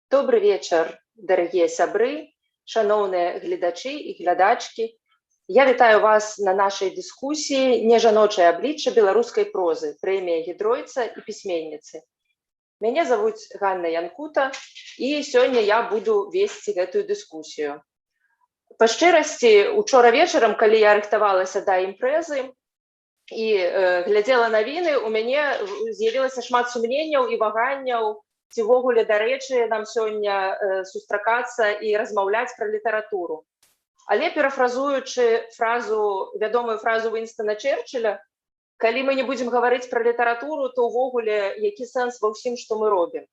Добрый вечар, дарагія сябры, шаноўныя гледачы і глядачкі. Я вітаю вас на нашай дыскусіі «Нежаночае аблічча беларускай прозы», прэмія Гідройца і пісьменніцы. Мяне завуць Ганна Янкута, і сёння я буду весці гэтую дыскусію. Па шчырасці, учора вечарам, калі я рыхтавалася да імпрэзы і глядзела навіны, у мяне з'явілася шмат сумненняў і ваганняў, ці ўвогуле дарэчы нам сёння сустракацца і размаўляць пра літаратуру. Але перафразуючы вядомую фразу Вінстона Чэрчылля, калі мы не будзем гаварыць пра літаратуру, то ўвогуле які сэнс ва ўсім, што мы робім.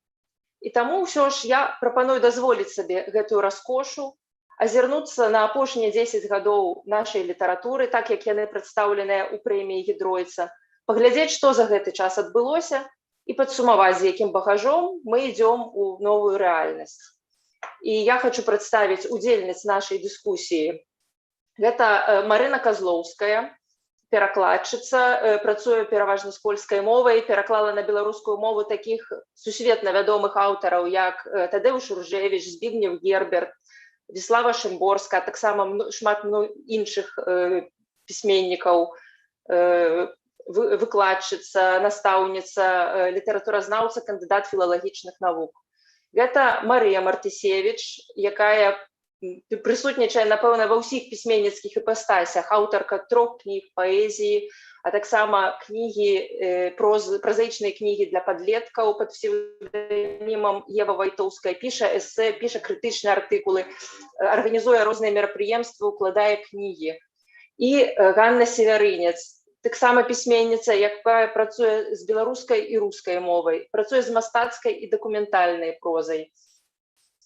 І таму ўсё ж я прапаную дазволіць сабе гэтую раскошу, азірнуцца на апошнія 10 гадоў нашай літаратуры, так як яны прадстаўленыя ў прэміі Гідройца, паглядзець, што за гэты час адбылося, і падсумаваць, з якім багажом мы ідём у новую рэальнасць. І я хочу прадставіць удзельніц нашай дыскусіі. Гэта Марына Казлоўская, перакладчыца, працуе пераважна з польскай мовай, пераклала на беларускую мову такіх сусветна вядомых аўтараў, як Тадэуш Ружэвіч, Збігнеў Герберт, Віслава Шымборска, таксама шмат іншых пісьменнікаў, выкладчыца, настаўніца, літаратуразнаўца, кандыдат філалагічных навук. Гэта Марыя Мартысевіч, якая прысутнічае, напэўна, ва ўсіх пісьменніцкіх іпастасях, аўтарка 3 кніг паэзіі, а таксама празаічныя кнігі для падлеткаў пад псеўданімам Ева Вайтоўская, піша эсэ, піша крытычныя артыкулы, арганізуе розныя мерапрыемствы, укладае кнігі. І Ганна Севярынец, таксама пісьменніца, якая працуе з беларускай і рускай мовай, працуе з мастацкай і дакументальнай прозай.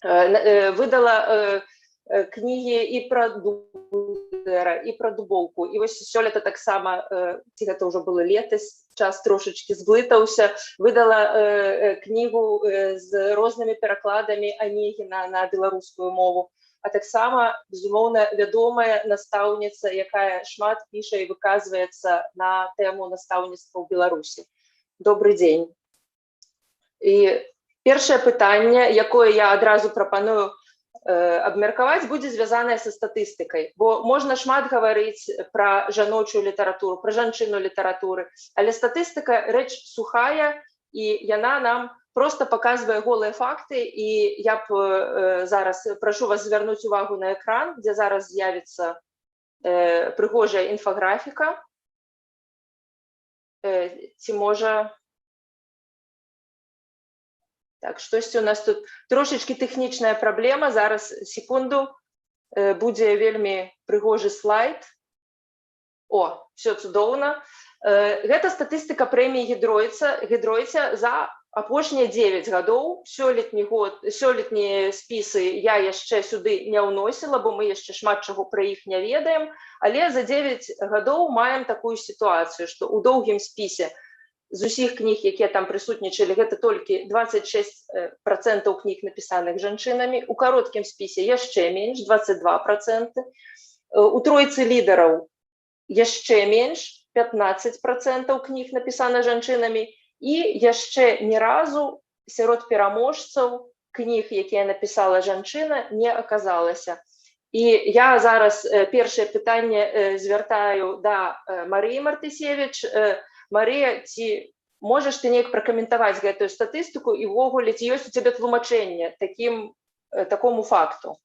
Выдала кнігі і пра Дудэра, і пра Дубоўку. І вось сёлета таксама, ці гэта ўжо было летась, час трошачкі зблытаўся, выдала кнігу з рознымі перакладамі Анегіна на беларускую мову. А таксама, безумоўна, вядомая настаўніца, якая шмат піша і выказваецца на тэму настаўніцтва ў Беларусі. Добры дзень. І першае пытанне, якое я адразу прапаную абмеркаваць, будзе звязанае са статыстыкай, бо можна шмат гаварыць пра жаночую літаратуру, пра жанчыну літаратуры, але статыстыка рэч сухая, і яна нам просто показвае голыя факты, і я б зараз прашу вас звярнуць увагу на экран, дзе зараз з'явіцца прыгожая інфаграфіка. Ці можа... Так, штосьці у нас тут трошечкі тэхнічная праблема. Зараз, секунду, будзе вельмі прыгожы слайд. О, все цудоўна. Гэта статыстыка прэміі Гідройца за апошнія 9 гадоў. Сёлетнія спісы я яшчэ сюды не ўносіла, бо мы яшчэ шмат чаго пра іх не ведаем, але за 9 гадоў маем такую сітуацыю, што ў доўгім спісе з усіх кніг, якія там прысутнічалі, гэта толькі 26% кніг напісаных жанчынамі, у кароткім спісе яшчэ менш, 22%, у тройцы лідараў яшчэ менш, 15% кніг напісана жанчынамі, і яшчэ ні разу сярод пераможцаў кніг, якія напісала жанчына, не аказалася. І я зараз першае пытанне звяртаю да Марыі Мартысевіч. Марыя, ці можаш ты неяк пракаментаваць гэтую статыстыку, і ўвогуле, ці ёсць у цябе тлумачэнне такому факту?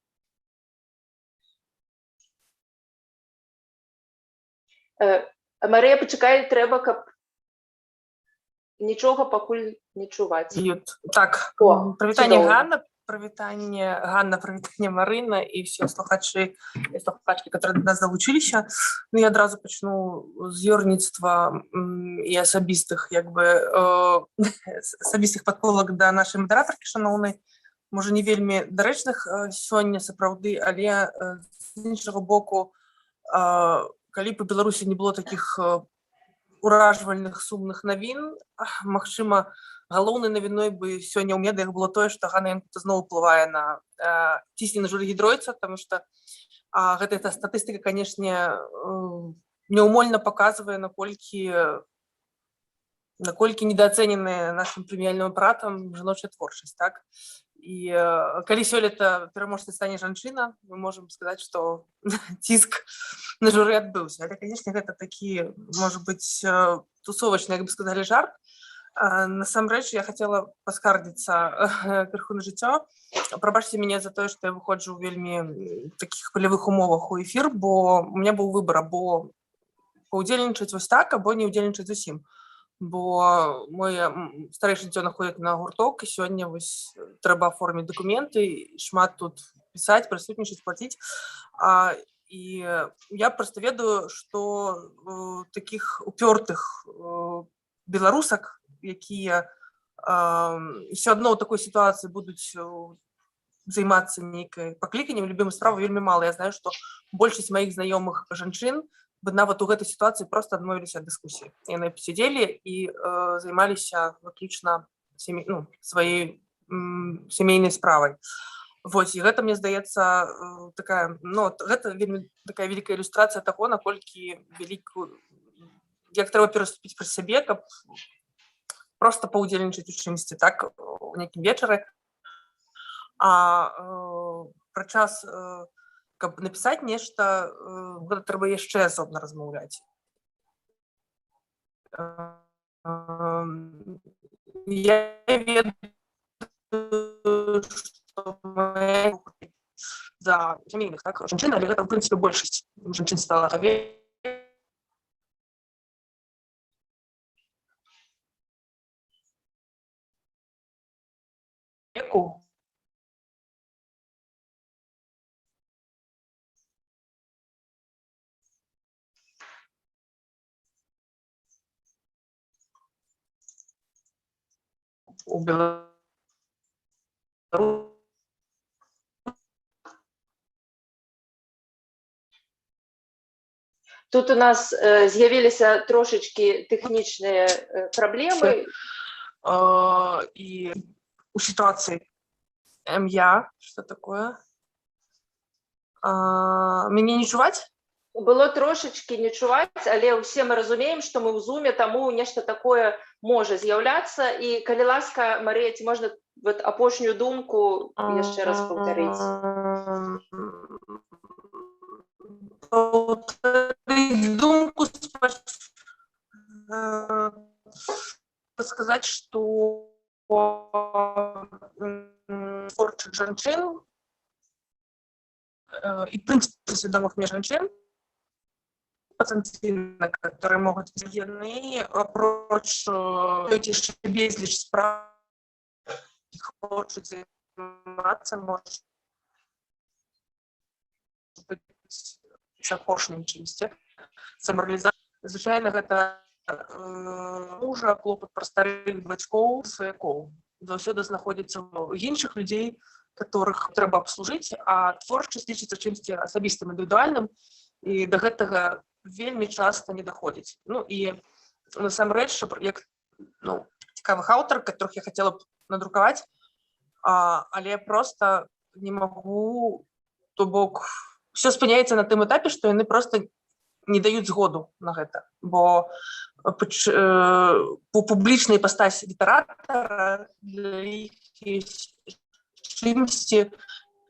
Марыя, пачакай, трэба, каб нічога пакуль не чуваць. Так, прывітанне Ганна, прывітанне Марына і все слухачы і слухачкі, которые до нас залучыліся. Ну, я адразу пачну з ёрніцтва і асабістых падколак да нашай мадэратаркі шаноўнай. Можа, не вельмі дарэчных сёння сапраўды, але з іншага боку, калі па Беларусі не было такіх уражвальных сумных навін, магчыма, галоўнай навіной бы сёння ў медыях было тое, што Ганна Янкута зноў уплывае на цісне на журы Гідройца, таму што гэтая статыстыка, канешне, неўмольна паказвае, наколькі наколькі недооценены нашим прэміяльным апаратам жаночая творчасць, так? І калі сёлета пераможцай стане жанчына, мы можам сказаць, што ціск на журы адбыўся. Але, канешне, гэта такі, можа быць, тусовачны, як бы сказалі, жарт. Насамрэч, я хацела паскардзіцца крыху на жыццё. Прабачце мяне за тое, што я выходжу ў вельмі такіх палявых умовах у эфір, бо у меня быў выбар або паўдзельнічаць вось так, або не ўдзельнічаць зусім. Бо мой старэйшы дзёнак ходзіць на гурток, і сёння вось трэба аформіць дакументы, шмат тут пісаць, прысутнічаць, плаціць. І я проста ведаю, што такіх упёртых беларусак, якія ўсё адно ў такой сітуацыі будуць займацца нейкай пакліканнем, любімай справай, вельмі мала. Я знаю, што большасць маіх знаёмых жанчын бы нават у гэтай сітуацыі проста адмовіліся ад дыскусіі. Яны сядзелі і займаліся выключна сваёй сямейнай справай. Вось, і гэта, мне здаецца, такая, гэта вельмі такая вялікая ілюстрацыя таго, наколькі як трэба пераступіць праз сябе, каб проста паўдзельнічаць у чымсьці, так, у нейкім вечары. А пра час, каб напісаць нешта, гэта трэба яшчэ асобна размаўляць. Я ведаю, што за сямейных, так, жанчын, але гэта, ў прынцыпе, большасць жанчын стала веку. У Беларусі Тут у нас з'явіліся трошечки тэхнічныя праблемы. І у ситуации МЯ, что такое? Меня не чуваць? Было трошечки не чуваць, але ўсе мы разумеем, што мы ў зуме, таму нешта такое можа з'яўляцца. І калі ласка, Марыя, ці можна вот апошнюю думку яшчэ раз паўтарыць? Думку сказать, что творчих жанчын и, в принципе, сведомых мне жанчын, потенциально, которые могут быть яны, апроч яшчэ безліч справ, хочуць займацца, может быть, апошнім чымсьці, самарэалізацыя. Звычайна, гэта мужа, клопат пра старых бацькоў, сваякоў. Заўсёды знаходзіцца ў іншых людзей, которых трэба абслужыць, а творчасць лічыцца чымсьці асабістым, індывідуальным, і да гэтага вельмі часта не даходзіць. Ну і насамрэч, як цікавых аўтар, которых я хацела б надрукаваць, але просто не магу, то бок, все спыняецца на тым этапе, што яны просто не даюць згоду на гэта, бо публічная іпастась літаратара для іх ёсць чымсьці,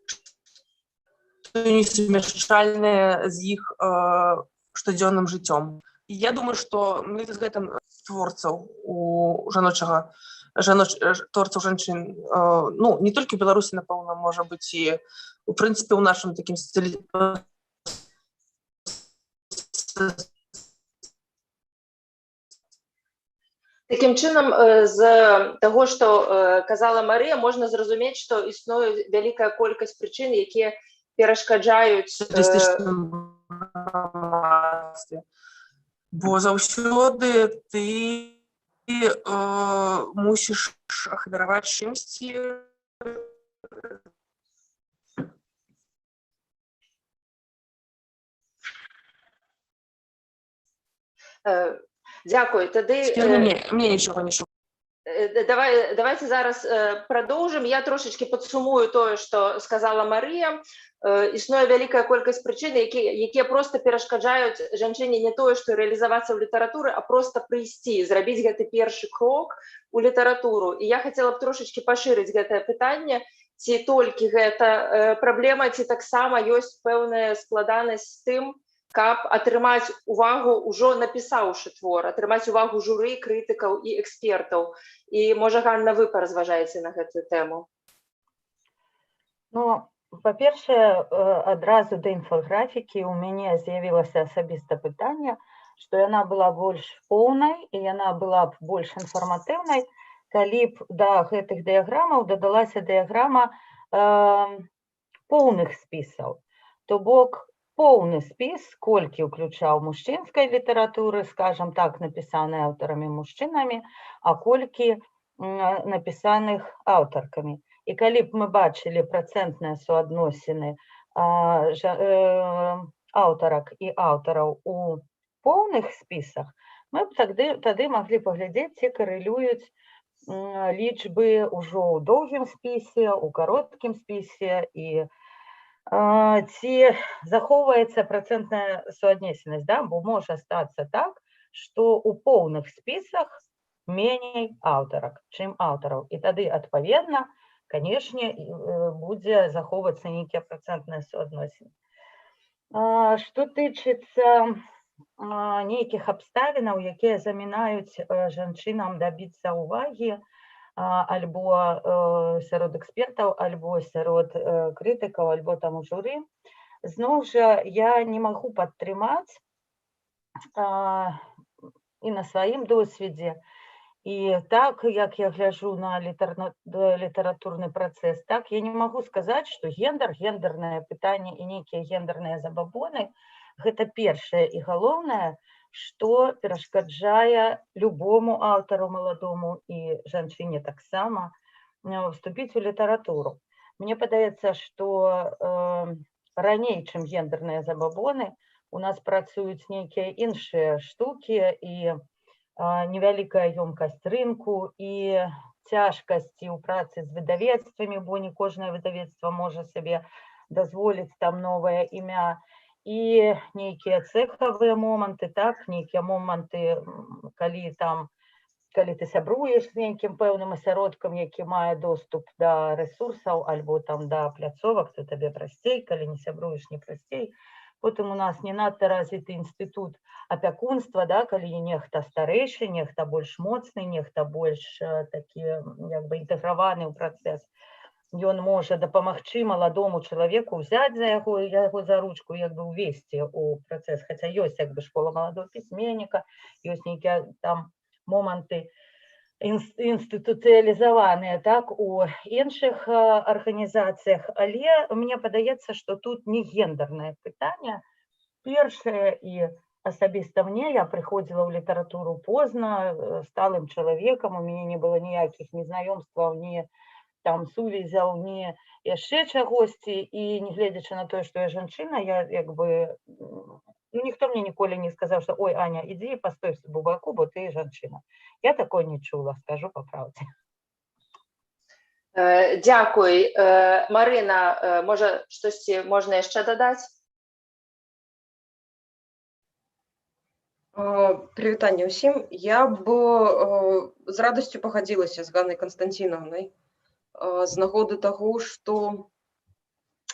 што несумяшчальнае з іх штодзённым жыццём. І я думаю, што мы з гэтым творцаў у творцаў жанчын, не толькі ў Беларусі, напэўна, можа быць, і у прынцыпе, у нашым такім стылі. Такім чынам, з таго, што казала Марыя, можна зразумець, што існуе вялікая колькасць прычын, якія перашкаджаюць бо заўсёды ты мусіш ахвяраваць чымсьці. Дзякуй. Тады мне нічога не чуваць. Давайте зараз продолжим. Я трошечки подсумую то, что сказала Мария. Існуе вялікая колькасць прычын, якія просто перашкаджаюць жанчыне не тое, што рэалізавацца ў літаратуры, а просто прыйсці, зрабіць гэты першы крок у літаратуру. І я хацела б трошечки пашырыць гэтае пытанне, ці толькі гэта праблема, ці таксама ёсць пэўная складанасць з тым, каб атрымаць увагу, ўжо напісаўшы твор, атрымаць увагу журы, крытыкаў і экспертаў. І, можа, Ганна, вы паразважаеце на гэтую тэму. Ну, па-першае, адразу да інфаграфікі ў мяне з'явілася асабіста пытанне, што яна была больш поўнай і яна была б больш інфарматыўнай, калі б да гэтых дыяграмаў дадалася дыяграма поўных спісаў. То бок поўны спіс, колькі ўключаў мужчынскай літаратуры, скажам так, напісанай аўтарамі мужчынамі, а колькі напісаных аўтаркамі. І калі б мы бачылі працэнтныя суадносіны аўтарак і аўтараў у поўных спісах, мы б тады маглі паглядзець, ці карэлююць лічбы ўжо ў доўгім спісе, у кароткім спісе, і ці захоўваецца працэнтная суаднесенасць, да? Бо можа стацца так, што ў поўных спісах меней аўтарак, чым аўтараў. І тады, адпаведна, канешне, будзе захоўвацца нейкія працэнтныя суадносіны. Што тычыцца нейкіх абставінаў, якія замінаюць жанчынам дабіцца ўвагі альбо сярод экспертаў, альбо сярод крытыкаў, альбо там у журы, зноў жа я не магу падтрымаць і на сваім досведзе, і так, як я гляджу на літаратурны працэс, так я не магу сказаць, што гендернае пытанне і нейкія гендерныя забабоны – гэта першае і галоўнае, што перашкаджае любому аўтару маладому і жанчыне таксама вступіць у літаратуру. Мне падаецца, што раней, чым гендерныя забабоны, у нас працуюць нейкія іншыя штукі і невялікая ёмкасць рынку і цяжкасці ў працы з выдавецтвамі, бо не кожнае выдавецтва можа сабе дазволіць там новае імя, і нейкія цэхавыя моманты, так, нейкія моманты, калі ты сябруеш з нейкім пэўным асяродкам, які мае доступ да рэсурсаў альбо там да пляцовак, то табе прасцей, калі не сябруеш, не прасцей. Потым у нас не надта развіты інстытут апякунства, да, калі нехта старэйшы, нехта больш моцны, нехта больш такі інтэграваны ў працэс. Ён можа дапамагчы маладому чалавеку ўзяць за яго за ручку, увесці ў працэс. Хаця ёсць школа маладого пісьменніка, ёсць нейкія там моманты інстытуцыялізаваныя, так, у іншых арганізацыях, але мне падаецца, што тут не гендернае пытанне. Першае, і асабіста мне, я прыходзіла ў літаратуру позна, сталым чалавекам, у мяне не было ніякіх ні знаёмстваў, ні там сувязяў, ні яшчэ чагосьці, і негледзячы на тое, што я жанчына, я ніхто мне ніколі не сказаў, што ой, Аня, ідзі, пастой у баку, бо ты жанчына. Я такое не чула, скажу па праўдзе. Дзякуй. Марына, можа, штосьці можна яшчэ дадаць? Прывітанне ўсім. Я б з радасцю пагадзілася з Ганнай Канстанцінаўнай з нагоды таго, што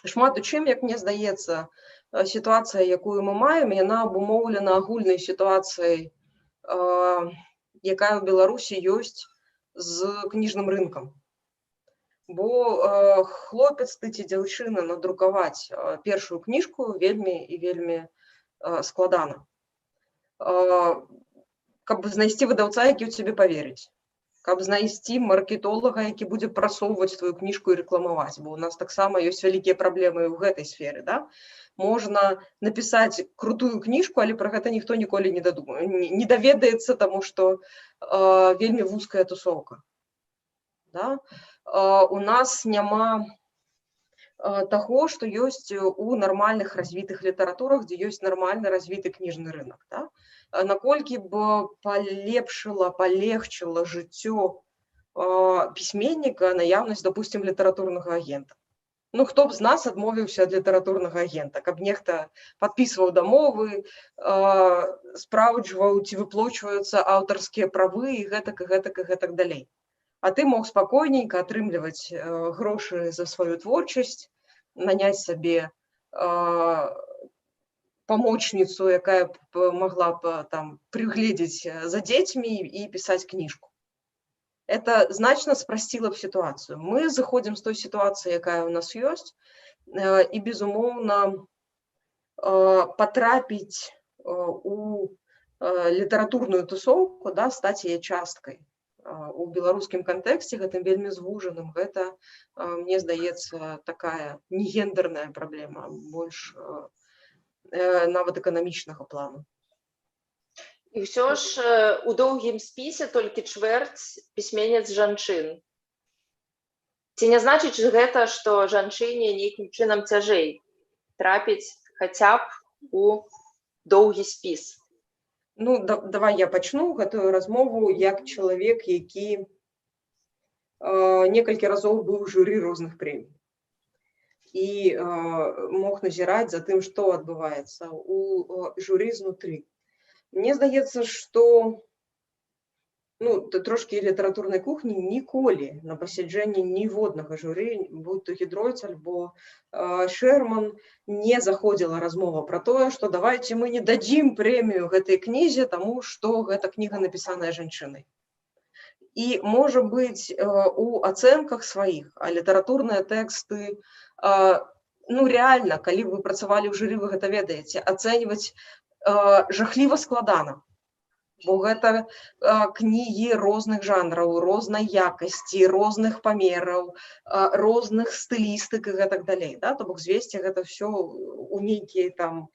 шмат у чым, як мне здаецца, сітуацыя, якую мы маем, яна абумоўлена агульнай сітуацыяй, якая ў Беларусі ёсць з кніжным рынкам. Бо хлопец ты ці дзяўчына надрукаваць першую кніжку вельмі і вельмі складана. Каб знайсці выдаўца, які ў цябе паверыць. Каб знайсці маркетолага, які будзе прасоўваць твою кніжку і рэкламаваць, бо у нас таксама ёсць вялікія праблемы ў гэтай сферы, да? Можна напісаць крутую кніжку, але пра гэта ніхто ніколі не даведаецца, таму што вельмі вузкая тусоўка. Да? У нас няма таго, што ёсць у нармальных развітых літаратурах, дзе ёсць нармальна развіты кніжны рынок. Да? Наколькі б палегчыла жыццё пісьменніка наяўнасць, допустим, літаратурнага агента. Ну, хто б з нас адмовіўся ад літаратурнага агента, каб нехта падпісваў дамовы, спраўджваў, ці выплачваюцца аўтарскія правы і гэтак далей. А ты мог спакойненька атрымліваць грошы за сваю творчасць, наняць сабе памочніцу, якая б могла б там прыгледзець за дзецьмі і пісаць кніжку. Это значно спростило б ситуацию. Мы заходим с той ситуации, якая у нас есть, и, безумоўно, потрапить у литературную тусовку, да, стать ее часткой. У белорусским контексте, гэтым вельмі звужаным, гэта, мне здаецца, такая не гендерная проблема, больш нават эканамічнага плану. І ўсё ж у доўгім спісе толькі чвэрць пісьменніц жанчын. Ці не значыць гэта, што жанчыне нейкім чынам цяжэй трапіць хаця б у доўгі спіс? Ну, давай я пачну гэтую размову як чалавек, які некалькі разоў быў у журы розных прэмій. І мог назіраць за тым, што адбываецца у журы знутры. Мне здаецца, што трошкі літаратурнай кухні ніколі на пасяджэнні ніводнага журы, будь то Гідройц альбо Шерман, не заходзіла размова пра тое, што давайце мы не дадзім прэмію гэтай кнізе, таму што гэта кніга напісаная жанчынай. І, можа быць, у ацэнках сваіх, а літаратурныя тэксты, рэальна, калі вы працавалі ў журы, вы гэта ведаеце, ацэньваць жахліва складана, бо гэта кнігі розных жанраў, рознай якасці, розных памераў, розных стылістык і гэтак далей. То бок звесці гэта ўсё у нейкія там,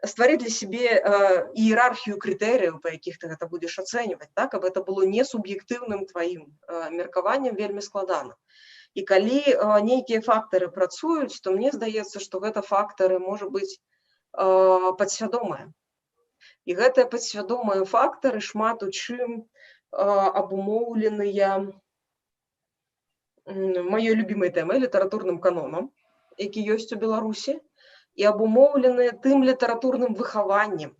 стварыць для сябе іерархію крытэрыяў, па якіх ты гэта будзеш ацэньваць, каб гэта было не суб'ектыўным тваім меркаваннем, вельмі складана. І калі нейкія фактары працуюць, то мне здаецца, што гэта фактары, можа быць, падсвядомыя. І гэтыя падсвядомыя фактары шмат у чым абумоўленыя маёй любімай тэмай, літаратурным канонам, які ёсць у Беларусі, і абумоўленыя тым літаратурным выхаваннем,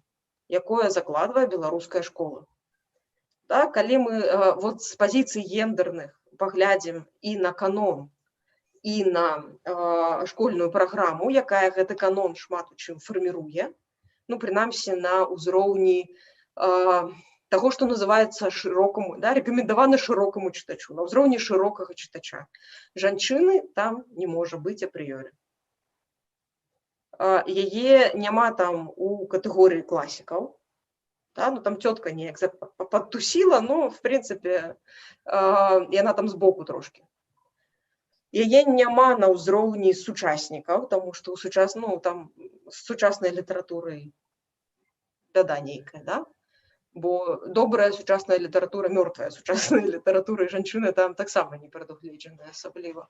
якое закладвае беларуская школа. Калі мы з пазіцый гендерных паглядзім і на канон, і на школьную праграму, якая гэты канон шмат у чым фарміруе, прынамсі на ўзроўні таго, што называецца шырокаму, рэкамендавана шырокаму чытачу, на ўзроўні шырокага чытача. Жанчыны там не можа быць апрыёры. Яе няма там у катэгорыі класікаў. Там цётка неяк падтусіла, но, в прынцыпе, яна там збоку трошкі. Яе няма на ўзроўні сучаснікаў, таму што з сучаснай літаратурай бяда нейкая, бо добрая сучасная літаратура, мёртвая сучасная літаратура і жанчыны там таксама не прадугледжаная асабліва.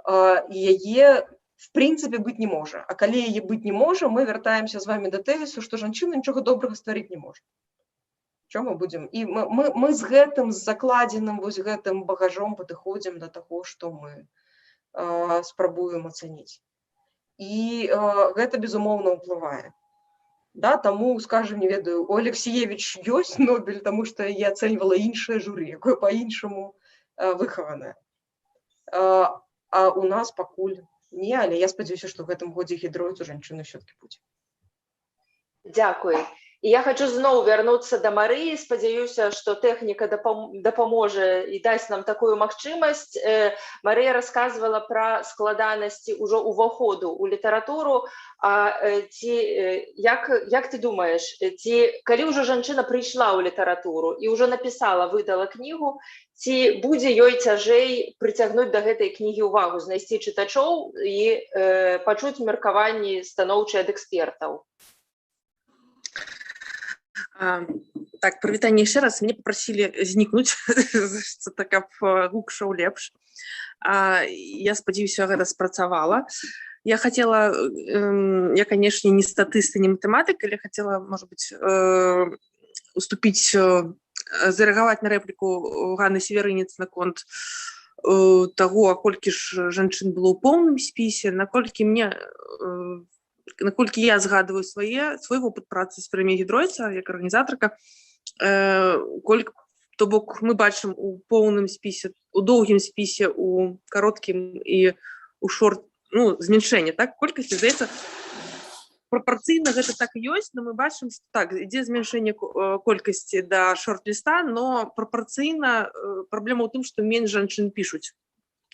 Яе, в прынцыпе, быць не можа. А калі яе быць не можа, мы вяртаемся з вамі да тэзісу, што жанчына нічога добрага стварыць не можа. Чё мы будзем? І мы з гэтым, з закладзеным вось гэтым багажом падыходзім да таго, што мы спрабуем ацаніць. І гэта, безумоўна, ўплывае. Таму, скажем, не ведаю, у Алексіевіч ёсць Нобель, таму што я ацэньвала іншае журы, якое па-іншаму выхаванае. А у нас пакуль не, але я спадзяюся, што ў гэтым годзе Гідройцу жанчына ўсё-такі будзе. Дзякуй. І я хочу зноў вярнуцца да Марыі, спадзяюся, што тэхніка дапаможа і дасць нам такую магчымасць. Марыя расказвала пра складанасці ўжо ўваходу ў літаратуру. Як ты думаеш, калі ўжо жанчына прыйшла ў літаратуру і ўжо напісала, выдала кнігу, ці будзе ёй цяжэй прыцягнуць да гэтай кнігі ўвагу, знайсці чытачоў і пачуць меркаванні станоўчыя ад экспертаў? Так, прывітанне яшчэ раз. Мне папрасілі знікнуць, каб гук шоў лепш. Я спадзяюся, гэта спрацавала. Я хотела, я, конечно, не статыст и не математик, але хотела, может быть, уступить зарэагаваць на рэпліку Ганны Северынец наконт таго, колькі ж жанчын было ў поўным спісе, наколькі я згадываю свой вопыт працы з прэміяй Гідройца як арганізатарка, то бок мы бачым у поўным спісе, у доўгім спісе, у кароткім і у шорт, змяншэнне, так, колькасці, здаецца, прапорцыйна гэта так і ёсць, но мы бачым, што так, ідзе змяншэнне колькасці да шорт-ліста, но прапорцыйна праблема ў тым, што менш жанчын пішуць,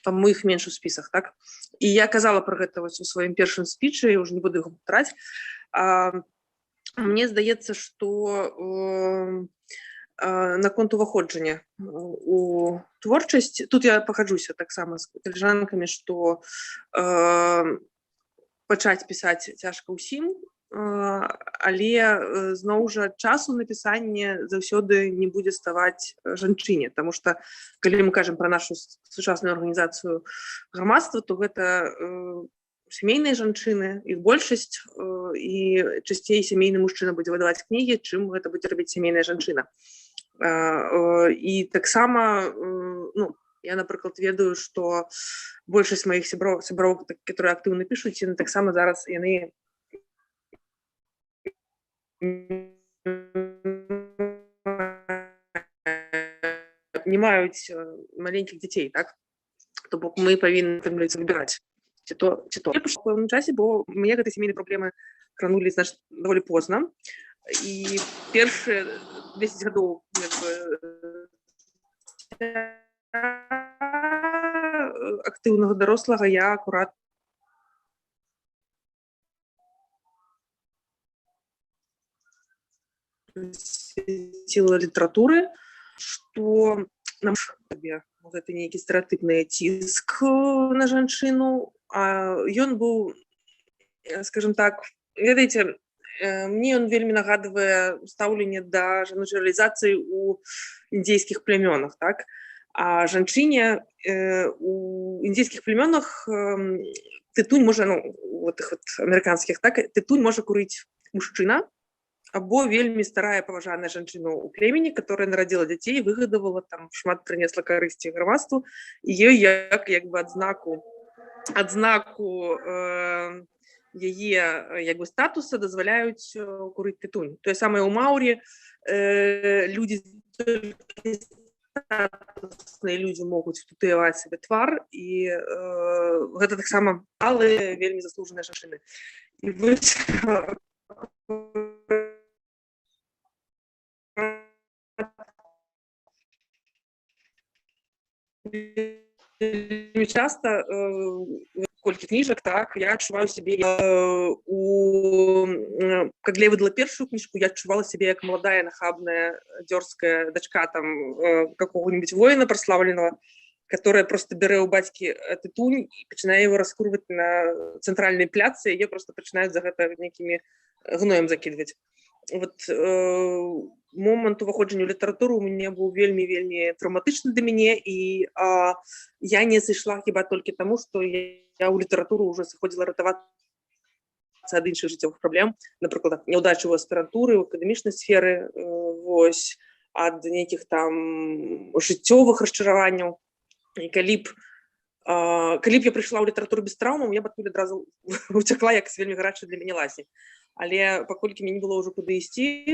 там іх менш у спісах, так? І я казала пра гэта вось у сваім першым спічы, я ўжо не буду яго паўтараць. Мне здаецца, што наконт уваходжання у творчасць, тут я пагаджуся таксама з калежанкамі, што пачаць пісаць цяжка ўсім, але зноў жа часу напісання заўсёды не будзе ставаць жанчыне, таму што калі мы кажам пра нашу сучасную арганізацыю грамадства, то гэта сямейныя жанчыны, іх большасць, і часцей сямейны мужчына будзе выдаваць кнігі, чым гэта будзе рабіць сямейная жанчына. І таксама, я, напрыклад, ведаю, што большасць маіх сяброў, которые актыўна пішуць, яны таксама зараз яны не маюць маленькіх дзяцей, так? То бок мы павінны выбіраць ці то. Я пішла ў пэўным часе, бо мне гэтай сямейнай праблемы кранулі, значыць, даволі позна. І першыя 10 гадоў актыўнага дарослага я акурат сіла літаратуры, што нам гэта нейкі стэрэатыпны ціск на жанчыну, а ён быў, скажем так, ведаеце, мне ён вельмі нагадвае стаўленне да жаночай рэалізацыі ў індзейскіх плямёнах, так? А жанчыне у індзейскіх плямёнах тытунь можа, у тых амерыканскіх, так, тытунь можа курыць мужчына, або вельмі старая паважаная жанчына ў племені, которая нарадзіла дзяцей, выгадавала, там шмат прынесла карысці грамадству, і ёй як бы адзнаку яе статуса дазваляюць курыць тытунь. Тое самае ў Маўрі людзі статусныя людзі могуць татуяваць сабе твар, і гэта таксама малы, вельмі заслужаныя жанчыны. І вось вельмі часта колькі кніжак, так, я адчуваю сябе когда я выдала першую кніжку, я адчувала сябе як маладая, нахабная, дзёрзкая дачка там какого-нибудь воина прославленного, которая просто бярэ ў бацькі тытунь і пачынае его раскурваць на цэнтральнай пляцы, яе просто пачынаюць за гэта нейкімі гноем закідваць. Вот момант уваходжання ў літаратуру у мяне быў вельмі траўматычны для мяне, і я не сышла хіба толькі таму, што я ў літаратуру ўжо сыходзіла ратавацца ад іншых жыццёвых праблем, напрыклад, няўдачы ў аспірантуры, ў акадэмічнай сферы, вось, ад нейкіх там жыццёвых расчараванняў. І калі б я прыйшла ў літаратуру без траўмаў, я б адтуль адразу уцякла, як з вельмі гарачай для мяне ласі. Але паколькі мне не было ўжо куды ісці,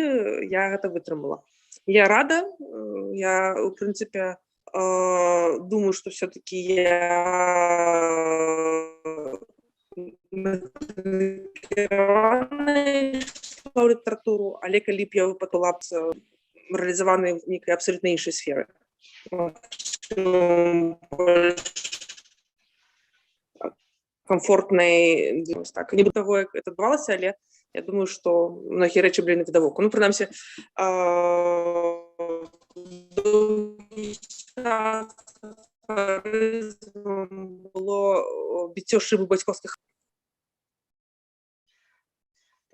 я гэта вытрымала. Я рада, я, у прынцыпе, думаю, што все-таки я ішла ў літаратуру, але калі б я выпадала рэалізаваны в нейкай абсолютна іншай сферы. Комфортнай, так, не буду того, як это адбывалася, але я думаю, што многія рэчы былі навідавоку. Ну, прынамсі, было біццё шыбы бацькоўскіх.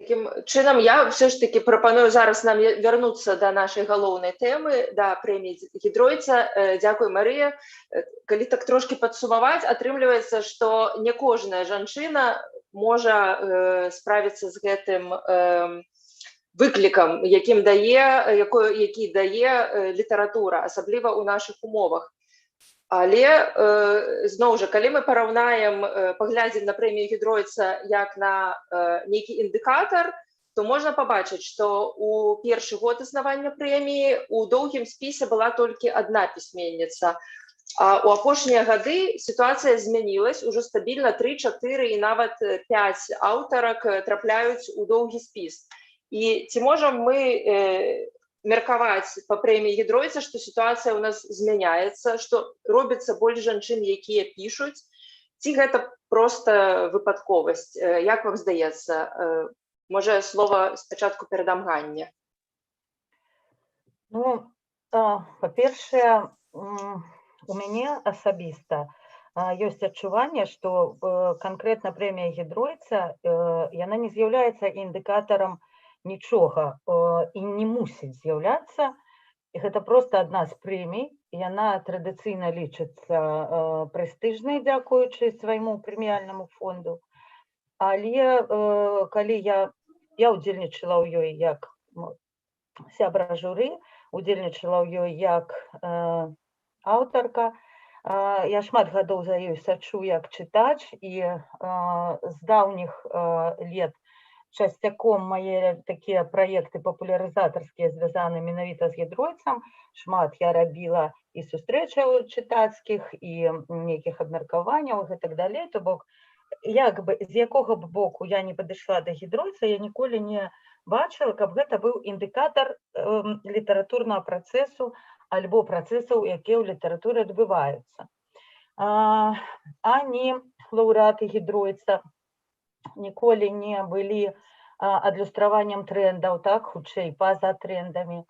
Такім чынам, я все ж таки прапаную зараз нам вярнуцца да нашай галоўнай тэмы, да прэміі Гідройца. Дзякуй, Марыя. Калі так трошки падсумаваць, атрымліваецца, што не кожная жанчына можа справіцца з гэтым выклікам, які дае літаратура, асабліва ў нашых умовах. Але зноў жа, калі мы паглядзім на прэмію Гідройца як на нейкі індыкатар, то можна пабачыць, што ў першы год існавання прэміі ў доўгім спісе была толькі адна пісьменніца. А ў апошнія гады сітуацыя змянілась, ужо стабільна 3, 4 і нават 5 аўтарак трапляюць у доўгі спіс. І ці можам мы меркаваць па прэміі Гідройца, што сітуацыя ў нас змяняецца, што робіцца больш жанчын, якія пішуць, ці гэта проста выпадковасць? Як вам здаецца? Можа, слова спачатку перадам Ганне. Ну, па-першае, у мяне асабіста ёсць адчуванне, што канкрэтна прэмія Гідройца, яна не з'яўляецца індыкатарам нічога і не мусіць з'яўляцца. Гэта проста адна з прэмій, яна традыцыйна лічыцца прэстыжнай, дзякуючы свайму прэміяльнаму фонду. Але калі я ўдзельнічала ў ёй як сябра журы, удзельнічала ў ёй як аўтарка. Я шмат гадоў за ёй сачу як чытач, і з даўніх лет часцяком мае такія праекты папулярызатарскія звязаны менавіта з Гідройцам. Шмат я рабіла і сустрэчаў чытацкіх, і нейкіх абмеркаванняў, і гэтак далей. То бок, як бы з якога б боку я не падышла да Гідройца, я ніколі не бачыла, каб гэта быў індыкатар літаратурнага працэсу альбо працэсаў, якія ў літаратуры адбываюцца. Ані лаўрэаты Гідройца ніколі не былі адлюстраваннем трендаў, так, хутчэй, па-за трендамі.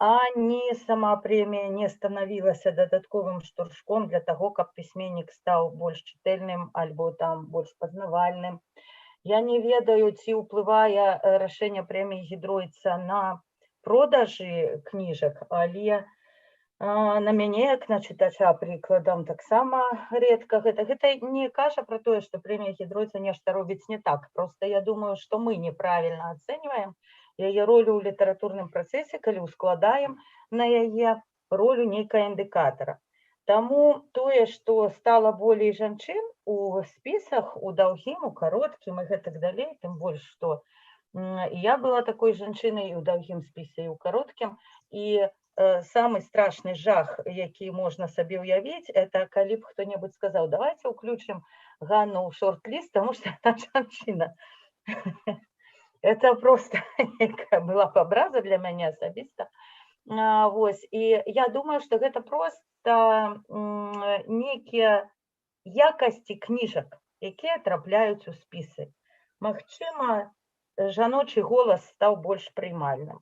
Ані сама прэмія не станавілася дадатковым штуршком для таго, каб пісьменнік стаў больш чытальным альбо там больш пазнавальным. Я не ведаю, ці ўплывае рашэнне прэміі Гідройца на продажы кніжак, але на мяне, як на чытача, прыкладам, таксама рэдка гэта. Гэта не кажа пра тое, што прэмія Гідройца нешта робіць не так. Проста я думаю, што мы неправільна ацэньваем яе ролю ў літаратурным працэсе, калі ускладаем на яе ролю нейкага індыкатара. Таму тое, што стала болей жанчын у спісах, у даўгім, у кароткім і гэтак далей, тым больш, што я была такой жанчынай і ў даўгім спісе, і ў кароткім, і самы страшны жах, які можна сабе ўявіць, это калі б хто-небудзь сказаў: давайте ўключым Ганну ў шорт-ліст, таму што яна жанчына. Это просто была б абраза для мяне асабіста. І я думаю, што гэта проста нейкія якасці кніжак, якія трапляюць у спісы. Магчыма, жаночы голас стаў больш прымальным.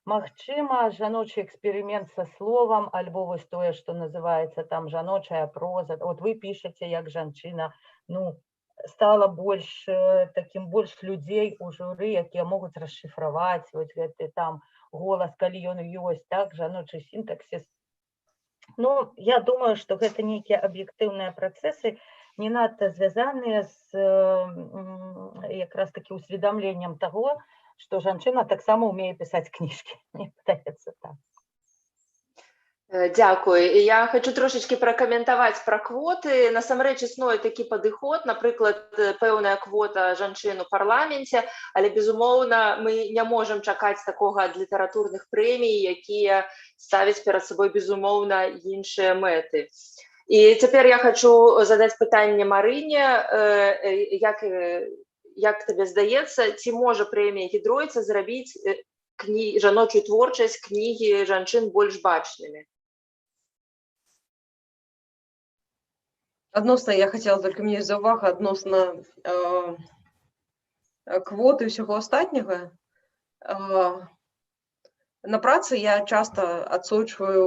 Магчыма, жаночы эксперымент са словам, альбо вось тое, што называецца там жаночая проза. От вы пішаце як жанчына, ну, стала больш такім больш людзей у журы, якія могуць расшыфраваць вось гэты там голас, калі ён ёсць, так, жаночы сінтаксіс. Ну, я думаю, што гэта нейкія аб'ектыўныя працэсы, не надта звязаныя з якраз такі усведамленнем таго, што жанчына таксама ўмее пісаць кніжкі. Мне падаецца так. Дзякуй. Я хочу трошечки пракаментаваць пра квоты. Насамрэч існуе такі падыход, напрыклад, пэўная квота жанчын у парламенце, але, безумоўна, мы не можам чакаць такога ад літаратурных прэмій, якія ставяць перад сабой, безумоўна, іншыя мэты. І цяпер я хочу задаць пытанне Марыне. Як табе здаецца, ці можа прэмія Гідройца зрабіць жаночую творчасць, кнігі жанчын больш бачнымі? Адносна, я хотела только мне заувага адносна квоты і ўсяго астатняга. На працы я часта адсочваю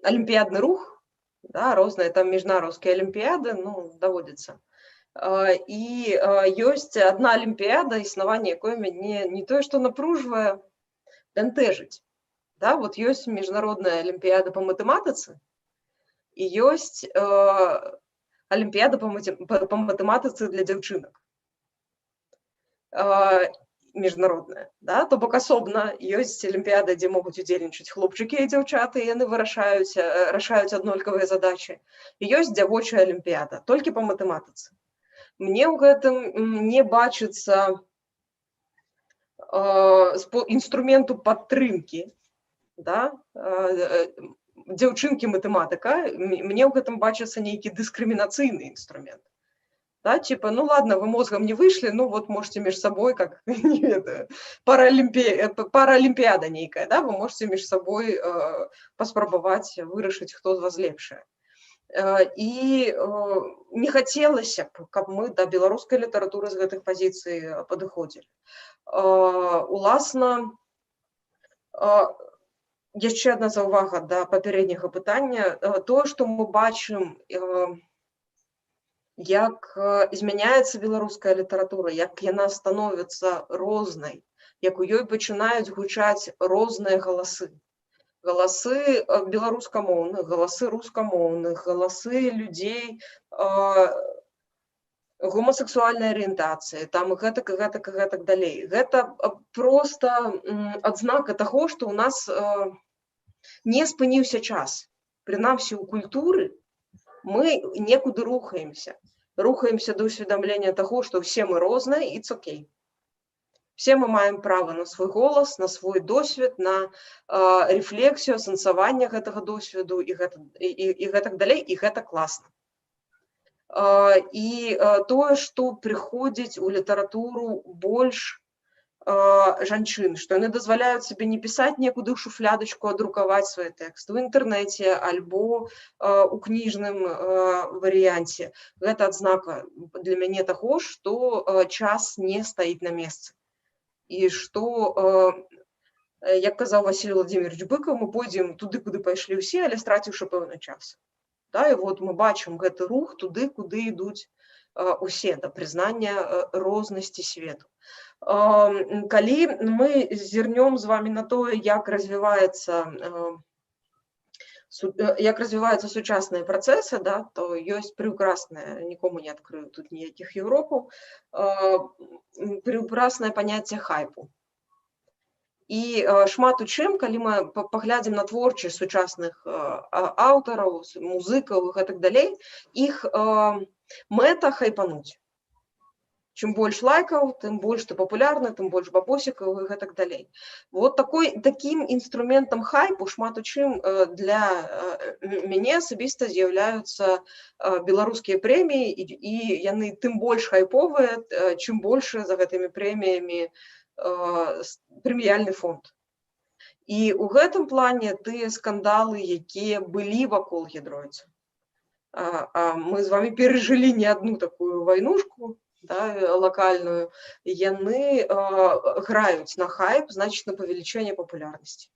алімпіядны рух, да, розныя там міжнародскія алімпіяды, ну, даводзіцца. І ёсць адна алімпіяда, існаванне якой мяне не тое, што напружвае, бянтэжыць. Да, вот ёсць міжнародная алімпіяда па матэматыцы, і ёсць алімпіяда па матэматыцы для дзяўчынак. міжнародная, да? То бок асобна ёсць алімпіяда, дзе могуць удзельнічаць хлопчыкі і дзяўчаты, і яны рашаюць аднолькавыя задачы. І ёсць дзявочая алімпіяда, толькі па матэматыцы. Мне ў гэтым не бачыцца інструменту падтрымкі, да? Дзяўчынкі матэматыка, мне ў гэтым бачыцца нейкі дыскрымінацыйны інструмент. Да, типа, ну ладно, вы мозгом не вышли, ну вот можете между собой, как, не ведаю, паралімпіяда нейкая, да, вы можете между собой паспрабаваць вырашыць, хто з вас лепшае. І не хацелася б, каб мы да беларускай літаратуры з гэтых пазіцый падыходзілі. Уласна, яшчэ адна заўвага да папярэдняга пытання, тое, што мы бачым, як змяняецца беларуская літаратура, як яна становіцца рознай, як у ёй пачынаюць гучаць розныя галасы. Галасы беларускамоўных, галасы рускамоўных, галасы людзей гомасексуальнай арыентацыі, там і гэтак далей. Гэта проста адзнака таго, што ў нас не спыніўся час. Прынамсі ў культуры мы некуды рухаемся да ўсведамлення таго, што ўсе мы розныя, it's okay. Все мы маем права на свой голас, на свой досвед, на рефлексію, асэнсаванне гэтага досведу і гэтак далей, і гэта класна. І тое, што прыходзіць у літаратуру больш жанчын, што яны дазваляюць сабе не пісаць некуды ў шуфлядачку, а друкаваць свой тэкст у інтэрнэце альбо у кніжным варыянце. Гэта адзнака для мяне таго, што час не стаіць на месцы. І што, як казаў Васіль Владимирович Быкаў, мы пойдзем туды, куды пайшлі ўсе, але страціўшы пэўны час. Да, і вот мы бачым гэты рух туды, куды ідуць усе, да прызнання рознасці свету. Калі мы зірнём з вами на тое, як развіваюцца сучасныя працэсы, да, то ёсць прекрасная, нікому не адкрыю тут ніякіх Еўропаў, прекраснае паняцце хайпу. І шмат у чым, калі мы паглядзім на творчасць сучасных аўтараў, музыкаў і гэтак далей, іх мэта хайпануць. Чым больш лайкаў, тым больш ты папулярны, тым больш бабосікаў і гэтак далей. Вот такім інструментам хайпу шмат у чым для мяне асабіста з'яўляюцца беларускія прэміі, і яны тым больш хайповыя, чым больш за гэтымі прэміямі прэміяльны фонд. І ў гэтым плане тыя скандалы, якія былі вакол Гідройца. Мы з вами перажылі не адну такую вайнушку, да, локальную, яны граюць на хайп, значит, на павелічэнне папулярнасці.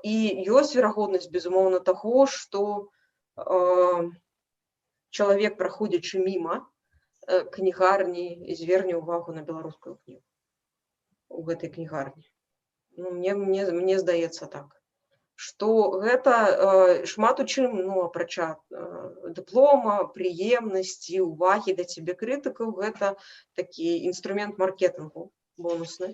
І ёсць верагоднасць, безумоўна, таго, што чалавек, праходзячы міма кнігарні, зверне ўвагу на беларускую кнігу у гэтай кнігарні. Ну, мне здаецца так. Што гэта шмат у чым, ну, апрача дыплома, прыемнасці, увагі да цябе крытыкаў, гэта такі інструмент маркетынгу бонусны.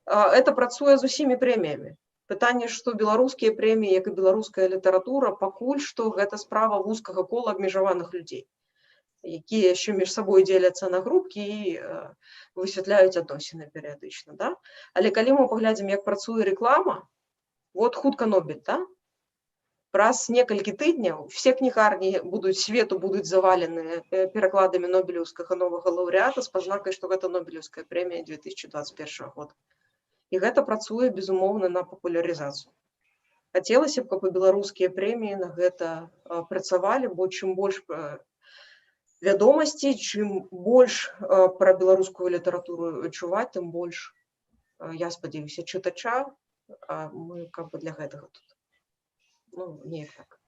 Это працуе з усімі прэміямі. Пытанне, што беларускія прэміі, як і беларуская літаратура, пакуль што гэта справа вузкага кола абмежаваных людзей, якія яшчэ між сабой дзеляцца на групкі і высвятляюць адносіны перыядычна. Да? Але калі мы паглядзім, як працуе рэклама, вот хутка Нобель, да? Праз некалькі тыдняў все кнігарні свету будуць завалены перакладамі нобелеўскага новага лаўрэата з пазнакай, што гэта Нобелеўская прэмія 2021 года. І гэта працуе, безумоўна, на папулярызацыю. Хацелася б, каб і беларускія прэміі на гэта працавалі, бо чым больш вядомасці, чым больш пра беларускую літаратуру чуваць, тым больш, я спадзяюся, чытача, а мы как бы для гэтага тут. Ну, не так.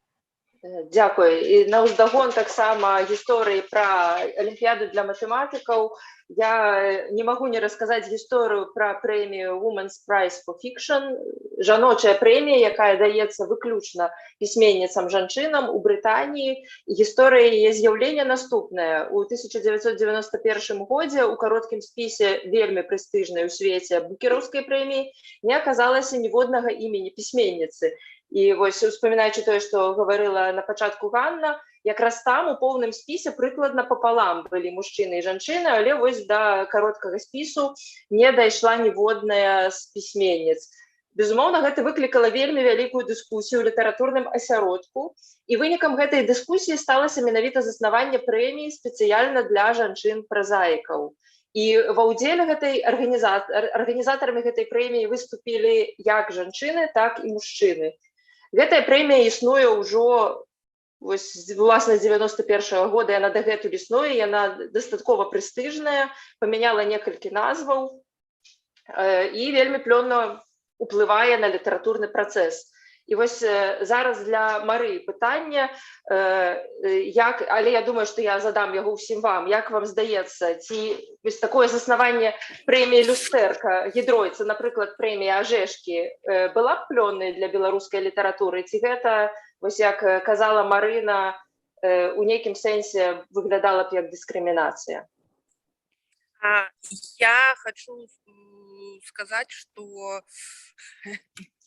Дзякуй. І наўздагон таксама гісторыі пра алімпіяду для матэматыкаў. Я не магу не расказаць гісторыю пра прэмію Women's Prize for Fiction, жаночая прэмія, якая даецца выключна пісьменніцам жанчынам у Брытаніі. Гісторыя яе з'яўлення наступная. У 1991 годзе ў кароткім спісе вельмі прэстыжнай у свеце букераўскай прэміі не аказалася ніводнага імені пісьменніцы. І вось, успамінаючы тое, што гаварыла на пачатку Ганна, якраз там у поўным спісе прыкладна папалам былі мужчыны і жанчыны, але вось да кароткага спісу не дайшла ніводная з пісьменніц. Безумоўна, гэта выклікала вельмі вялікую дыскусію ў літаратурным асяродку, і вынікам гэтай дыскусіі сталася менавіта заснаванне прэміі спецыяльна для жанчын-празаікаў. І ва ўдзеле гэтай арганізатарамі гэтай прэміі выступілі як жанчыны, так і мужчыны. Гэтая прэмія існуе ўжо, власна, з 91-го года, яна дагэтуль існуе, яна дастаткова прэстыжная, памяняла некалькі назваў і вельмі плённа уплывае на літаратурны працэс. І вось зараз для Марыі пытанне, але я думаю, што я задам яго ўсім вам. Як вам здаецца, ці вось такое заснаванне прэміі люстэрка гідройца, напрыклад, прэмія Ажэшкі, была б плённай для беларускай літаратуры? Ці гэта, вось як казала Марына, у нейкім сэнсе выглядала б як дыскрымінацыя? Я хочу сказать, что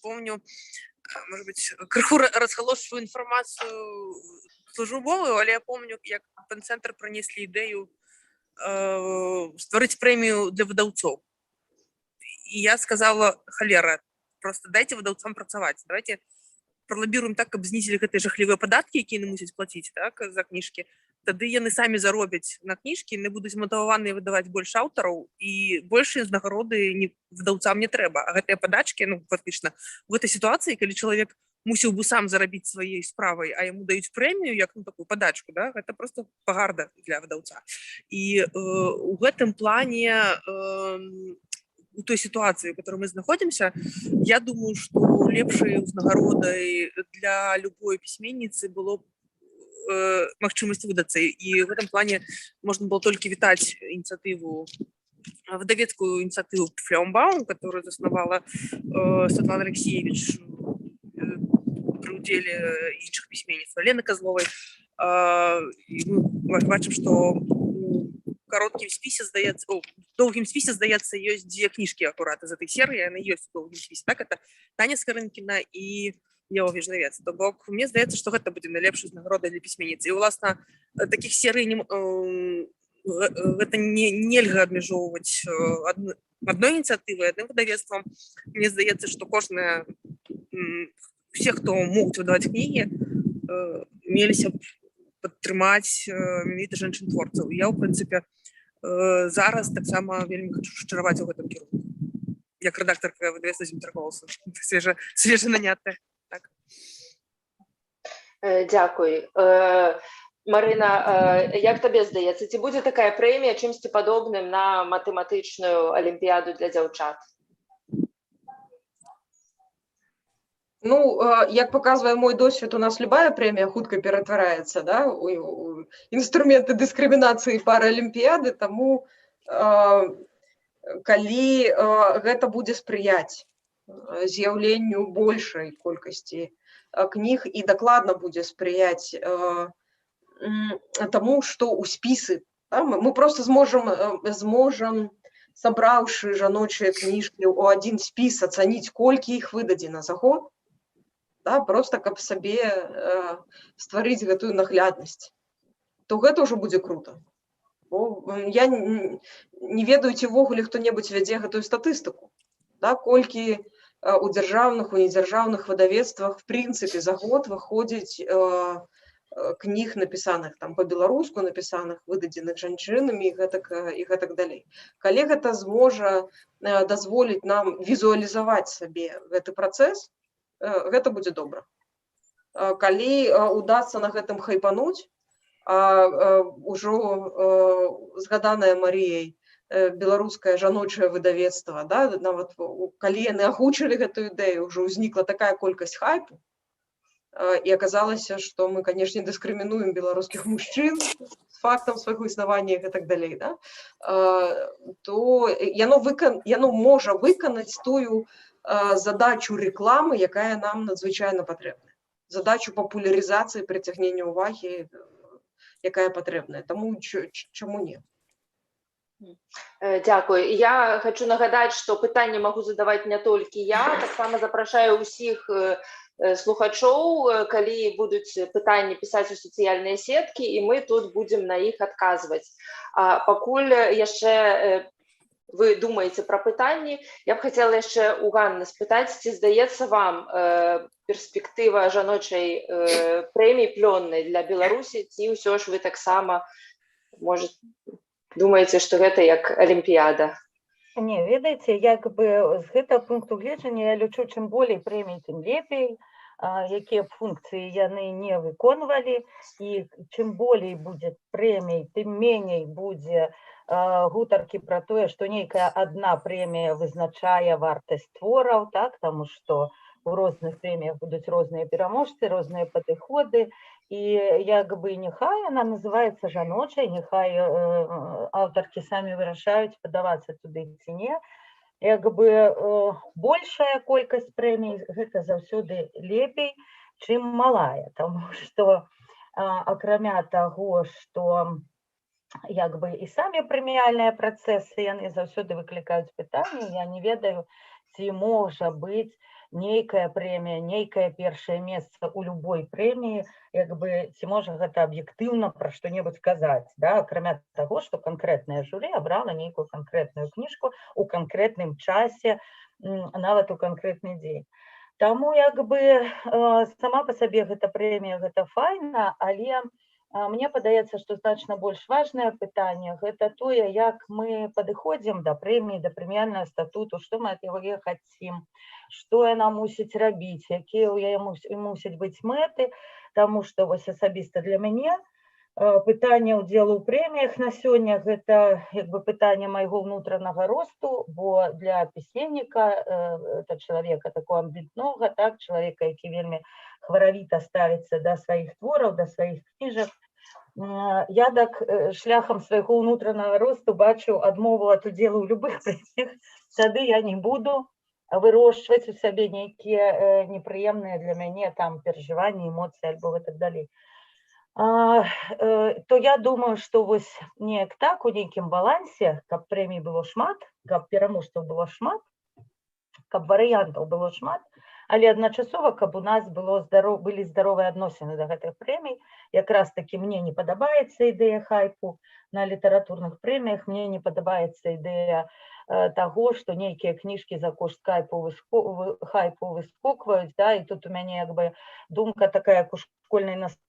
помню, может быть, крыху расгалошваю інфармацыю службовую, але я помню, як пэн-цэнтр прынеслі ідэю стварыць прэмію для выдаўцоў. І я сказала: халера, просто дайте выдаўцам працаваць, давайте пралабіруем так, каб знізілі гэтыя жахлівыя падаткі, якія яны мусяць плаціць, так, за кніжкі. Тады яны самі заробяць на кніжкі, яны будуць матываваныя выдаваць больш аўтараў, і большыя знагароды выдаўцам не трэба. А гэтыя падачкі, фактычна, у гэтай сітуацыі, калі чалавек мусіў бы сам зарабіць сваёй справай, а яму даюць прэмію, як такую падачку, да, гэта просто пагарда для выдаўца. І у гэтым плане, у той сітуацыі, у которой мы знаходзімся, я думаю, што лепшай узнагародай для любой пісьменніцы было б магчымасць выдацца. І в этом плане можно было только вітаць ініцыятыву, выдавецкую ініцыятыву Флёмбаум, которую заснавала Светлана Алексеевич при ўдзеле іншых пісьменніц, Лены Козловой. І мы бачым, што у кароткім спісе, здаецца, у доўгім спісе, здаецца, ёсць дзве кніжкі акурат з этой серыі, яны ёсць у доўгім спісе. Так, это Таня Скарынкіна і Ева Віжнавец. То бок, мне здаецца, што гэта будзе найлепшай узнагародай для пісьменніцы. І, уласна, такіх серый гэта нельга абмяжоўваць адной ініцыятывай, адным выдавецтвам. Мне здаецца, што кожная, усе, хто могуць выдаваць кнігі, меліся б падтрымаць менавіта жанчын-творцаў. Я, ў прынцыпе, зараз таксама вельмі хочу шчыраваць у гэтым кірунку. Як рэдактарка выдавецтва «Зімтэрголаса», свежа нанятая. Так. Дзякуй. Марына, як табе здаецца, ці будзе такая прэмія чымсьці падобным на матэматычную алімпіяду для дзяўчат? Ну, як паказвае мой досвед, у нас любая прэмія хутка ператвараецца, да, у інструменты дыскрымінацыі паралімпіяды, таму калі гэта будзе спрыяць з'яўленню большай колькасці кніг і дакладна будзе спрыяць таму, што ў спісы, да, мы просто зможам, сабраўшы жаночыя кніжкі ў адзін спіс, ацаніць, колькі іх выдадзена за год, да, просто каб сабе стварыць гэтую нагляднасць, то гэта ўжо будзе круто. Бо я не ведаю, ці ўвогуле хто-небудзь вядзе гэтую статыстыку, да, колькі у дзяржаўных, у недзяржаўных выдавецтвах в прынцыпе за год выходзіць кніг, напісаных там па-беларуску, напісаных, выдадзеных жанчынамі і гэтак далей. Калі гэта зможа дазволіць нам візуалізаваць сабе гэты працэс, гэта будзе добра. Калі удацца на гэтым хайпануць, ужо згаданае Марыяй беларускае жаночае выдавецтва, да, нават калі яны агучылі гэтую ідэю, ўжо ўзнікла такая колькасць хайпу, и оказалось, что мы, конечно, дискриминуем белорусских мужчин с фактом своего існавання и так далее, да? То яно може виконати ту задачу реклами, яка нам надзвичайно потрібна. Задачу популяризації, притягнення уваги, яка потрібна. Тому чому ні? Дякую. Я хочу нагадать, что пытанне могу задавать не только я, так само запрашаю усіх слухачоў, калі будуць пытанні пісаць у сацыяльныя сеткі, і мы тут будем на іх адказваць. А пакуль яшчэ вы думаеце пра пытанні, я б хацела яшчэ у Ганны спытаць, ці здаецца вам перспектыва жаночай прэміі плённай для Беларусі, ці ўсё ж вы таксама, может, думаеце, што гэта як алімпіяда? Не, ведаеце, як бы з гэтага пункту гледжання я лічу, чым болей прэмій, тым лепей, якія б функцыі яны не выконвалі, і чым болей будзе прэмій, тым меней будзе гутаркі пра тое, што нейкая адна прэмія вызначае вартасць твораў, так, таму што у розных прэміях будуць розныя пераможцы, розныя падыходы, і як бы няхай яна называецца жаночай, няхай аўтаркі самі вырашаюць, падавацца туды ці не. Як бы большая колькасць прэмій гэта заўсёды лепей, чым малая, таму што акрамя таго, што як бы і самі прэміяльныя працэсы, яны заўсёды выклікаюць пытанні, я не ведаю, ці можа быць нейкая прэмія, нейкае першае месца ў любой прэміі, як бы, ці можа гэта аб'ектыўна пра што-небудзь казаць, да? Акрамя таго, што канкрэтнае журы абрала нейкую канкрэтную кніжку ў канкрэтным часе, нават у канкрэтны дзень. Таму як бы сама па сабе гэта прэмія, гэта файна, але мне падаецца, што значна больш важнае пытанне гэта тое, як мы падыходзім да прэміі, да прэміяльнага статуту, што мы ад яе хацім, што яна мусіць рабіць, якія ў яе мусяць быць мэты, таму што вось асабіста для мяне пытанне ўдзелу ў прэміях на сёння гэта як бы пытанне майго ўнутранага росту, бо для пісьменніка, это чалавека такого амбітнога, так, чалавека, які вельмі хваравіта ставіцца да сваіх твораў, да сваіх кніжак. Я так шляхам свайго ўнутранага росту бачу адмову ад удзелу ў любых прэміях, тады я не буду вырошчваць у сабе нейкія непрыемныя для мяне там перажыванні, эмоцыі альбо і так далей. То я думаю, што вось неяк так, у нейкім балансе, каб прэмій было шмат, каб пераможцаў было шмат, каб варыянтаў было шмат, але адначасова, каб у нас былі здаровыя адносіны да гэтых прэмій. Якраз такі мне не падабаецца ідэя хайпу на літаратурных прэміях, мне не падабаецца ідэя таго, што нейкія кніжкі за кошт хайпу выскокваюць, да, і тут у мяне як бы думка такая, як у школьнай наставніцы.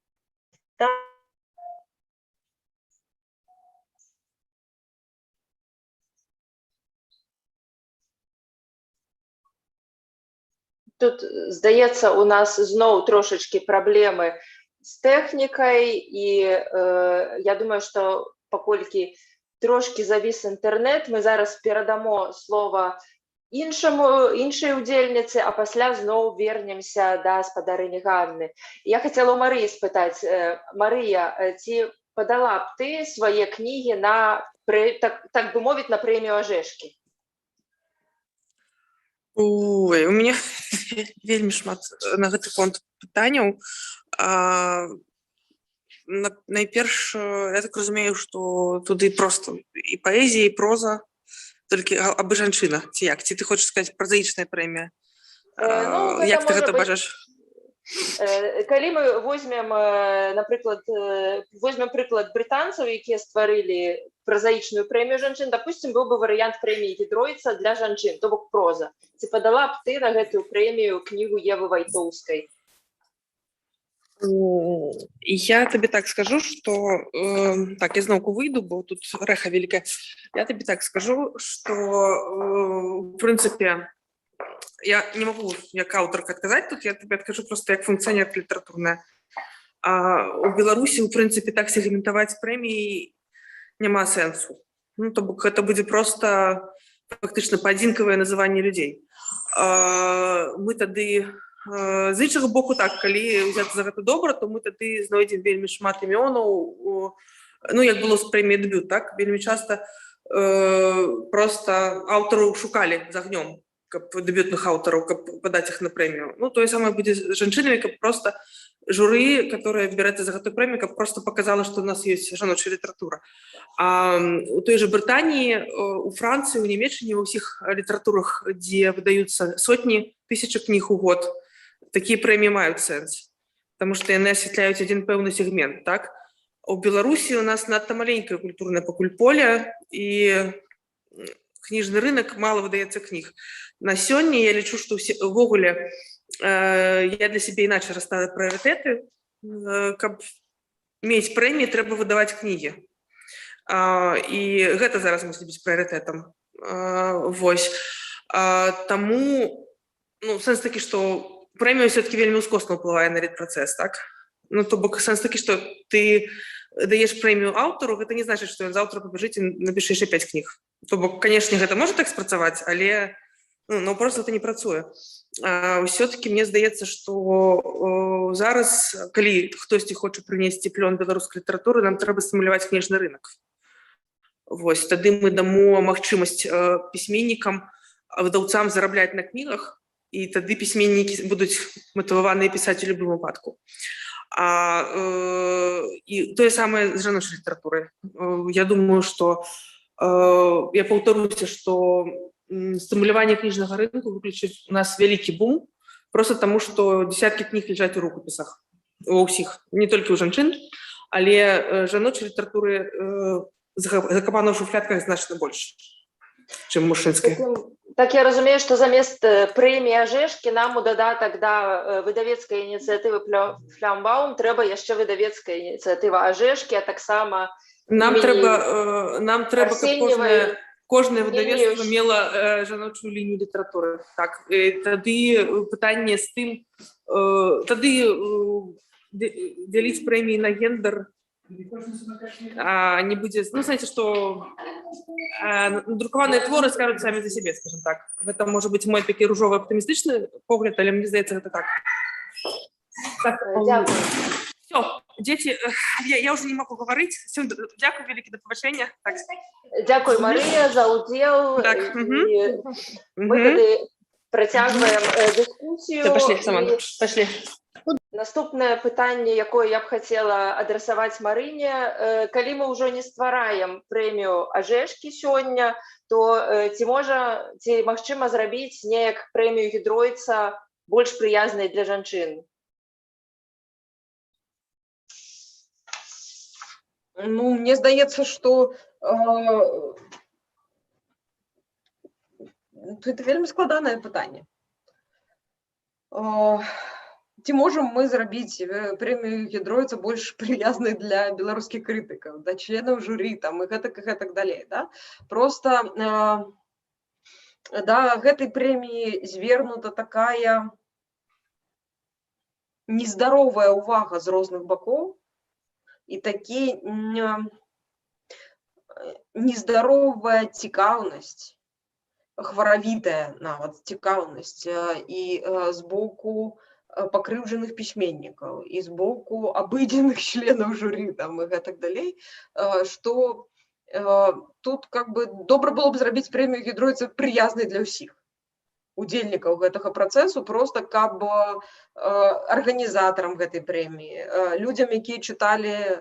Тут, здаецца, у нас зноў трошачкі праблемы з тэхнікай, і я думаю, што паколькі трошкі завіс інтэрнэт, мы зараз перадамо слова іншай удзельніцы, а пасля зноў вернемся да спадарыні Ганны. Я хацела ў Марыі спытаць. Марыя, ці падала б ты свае кнігі на, так бы мовіць, на прэмію Ажэшкі? Ой, у мяне вельмі шмат на гэты конт пытанняў. Найперш, я так разумею, што туды проста і паэзія, і проза, толькі абы жанчына, ці як? Ці ты хочаш сказаць празаічная прэмія? Як ты гэта бачыш? Калі мы возьмем, напрыклад, прыклад брытанцаў, якія стварылі празаічную прэмію жанчын, допустим, быў бы варыянт прэміі Гідройца для жанчын, то бок проза. Ці падала б ты на гэтую прэмію кнігу Евы Вайтоўскай? Я табе так скажу, што так, я зноўку выйду, бо тут рэха вялікая. Я табе так скажу, што в прынцыпе я не могу як аўтарка адказаць тут, я табе адкажу просто як функцыянер літаратурная. У Беларусі, у прынцыпе, так сегментаваць прэміі няма сэнсу. Ну, то бок гэта будзе просто фактычна паадзінкавае называнне людзей. Мы тады З іншага боку, так, калі ўзяцца за гэта добра, то мы тады знойдзем вельмі шмат імёнаў, ну, як было з прэміяй дэбют, так, вельмі часта просто аўтараў шукалі з агнём, каб дэбютных аўтараў, каб падаць іх на прэмію. Ну, тое самае будзе з жанчынамі, каб просто журы, которая бярэцца за гэтую прэмію, каб просто показала, што ў нас ёсць жаночая літаратура. А у той же Брытаніі, у Францыі, у Нямецчыне, ва ўсіх літаратурах, дзе выдаюцца сотні, тысячы кніг у год, такія прэміі маюць сэнс, таму што яны асвятляюць адзін пэўны сегмент, так? У Беларусі у нас надта маленькае культурнае пакуль-поле, і кніжны рынок, мала выдаецца кніг. На сёння я лічу, што ўвогуле я для сябе іначай расставила прыярытэты, каб мець прэміі, трэба выдаваць кнігі. І гэта зараз мусіць быць прыярытэтам. Вось. Таму, ну, сэнс такі, што прэмія все-таки вельмі ўскосна ўплывае на літпрацэс, так? Ну, то бок сэнс такі, што ты даеш прэмію аўтару, гэта не значыць, што ён заўтра пабяжыць і напіша яшчэ 5 кніг. То бок, канешне, гэта можа так спрацаваць, але ну, просто это не працуе. Все-таки мне здаецца, што зараз, калі хтосьці хоча прынесці плён беларускай літаратуры, нам трэба стымуляваць кніжны рынок. Вось, тады мы дамо магчымасць пісьменнікам, выдаўцам зарабляць на кнігах, і тады пісьменнікі будуць матываваныя пісаць у любым выпадку. І тое самае з жаночай літаратурай. Я думаю, што я паўтаруся, што стымуляванне кніжнага рынку выключыць у нас вялікі бум, просто таму, што дзесяткі кніг ляжаць у рукапісах ва ўсіх, не толькі ў жанчын, але жаночай літаратуры закапана ў шуфлятках значна больш, чым мужчынскай. Так я разумею, што замест прэміі Ажэшкі нам у дадатак да выдавецкай ініцыятывы Флямбаум трэба яшчэ выдавецкая ініцыятыва Ажэшкі, а таксама нам трэба, каб кожнае выдавецтва мела жаночую лінію літаратуры. Так, тады пытанне з тым, тады дзяліць прэміі на гендер не будзе, ну, знаете, што друкаваныя творы скажуць самі за сябе, скажем так. Гэта можа быць мой такі ружовы аптымістычны погляд, але мне здаецца, гэта так. Дякую. Все, дзеці, я ўжо не магу гаварыць. Дзякуй вялікі, да пабачэння. Дзякуй, Марыя, за ўдзел. Мы тады працягваем дыскусію. Пашлі, Саман, пашлі. Наступнае пытанне, якое я б хацела адрасаваць Марыне, калі мы ўжо не ствараем прэмію Ажэшкі сёння, то ці магчыма зрабіць неяк прэмію Гідройца больш прыязнай для жанчын? Ну, мне здаецца, што это вельмі складанае пытанне. Ці можам мы зрабіць прэмію Гідройца больш прыязнай для беларускіх крытыкаў, да членаў журы, там, і гэтак далей, да? Просто да гэтай прэміі звернута такая нездаровая ўвага з розных бакоў і такі нездаровая цікаўнасць, хваравітая нават цікаўнасць і з боку пакрыўджаных пісьменнікаў і з боку абыдзеных членаў журы там і гэтак далей, што тут как бы добра было б зрабіць прэмію Гідройца прыязнай для ўсіх удзельнікаў гэтага працэсу, просто каб арганізатарам гэтай прэміі, людзям, якія чыталі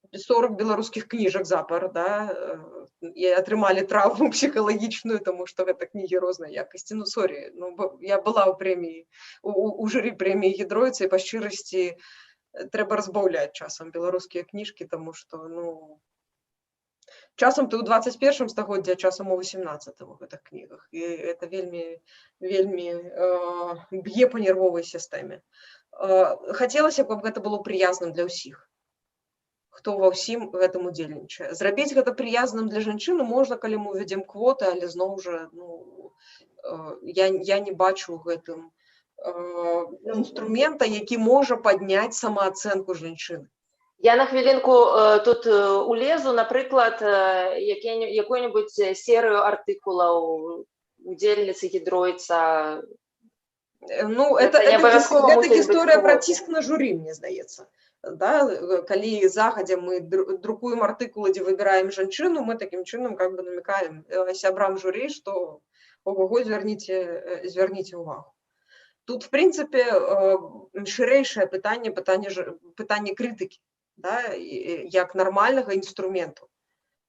40 беларускіх кніжак запар, да, і атрымалі траўму псіхалагічную, таму што гэта кнігі рознай якасці. Ну, сорі, ну, я была ў прэміі, у журы прэміі Гідройца, і па шчырасці трэба разбаўляць часам беларускія кніжкі, таму што, ну, часам ты ў 21 стагоддзі, а часам у 18 у гэтых кнігах. І гэта вельмі б'е па нервовай сістэме. Хацелася б, каб гэта было прыязным для ўсіх, хто ва ўсім гэтым удзельнічае. Зрабіць гэта прыязным для жанчыны можна, калі мы ўвядзем квоты, але зноў жа, ну, я не бачу ў гэтым інструмента, які можа падняць самаацэнку жанчыны. Я на хвілінку тут улезу, напрыклад, якую-небудзь серыю артыкулаў удзельніцы Гідройца Ну, Это не абавязкова гэта мусіць быць гісторыя пра квота. ціск на журы, мне здаецца. Да? Калі загадзя мы друкуем артыкулы, дзе выбіраем жанчыну, мы такім чынам как бы намекаем сябрам журы, што ого-го, звярніце ўвагу. Тут, в прынцыпе, шырэйшае пытанне крытыкі, да? Як нармальнага інструменту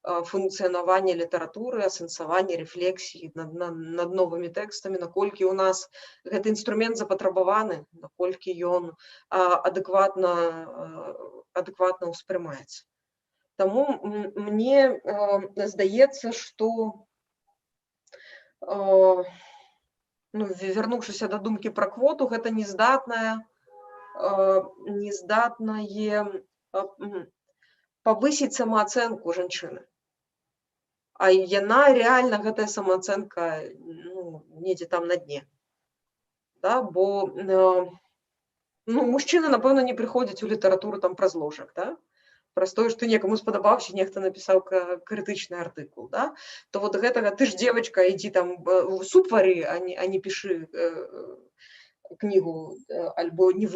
функцыянавання літаратуры, асэнсавання, рэфлексіі над новымі тэкстамі, наколькі ў нас гэты інструмент запатрабаваны, наколькі ён адэкватна ўспрымаецца. Таму мне здаецца, што, вярнуўшыся да думкі пра квоту, гэта нездатнае павысіць самаацэнку жанчыны. А яна реально, гэтая самаацэнка, недзе там на дне. Да? Бо мужчыны, напэўна, не прыходзяць у літаратуру там праз ложак, да? Праз тое, што некаму спадабаўся, нехта напісаў крытычны артыкул. Да? То вот гэтага, ты ж девочка, ідзі там суп вары, а не пішы кнігу, альбо не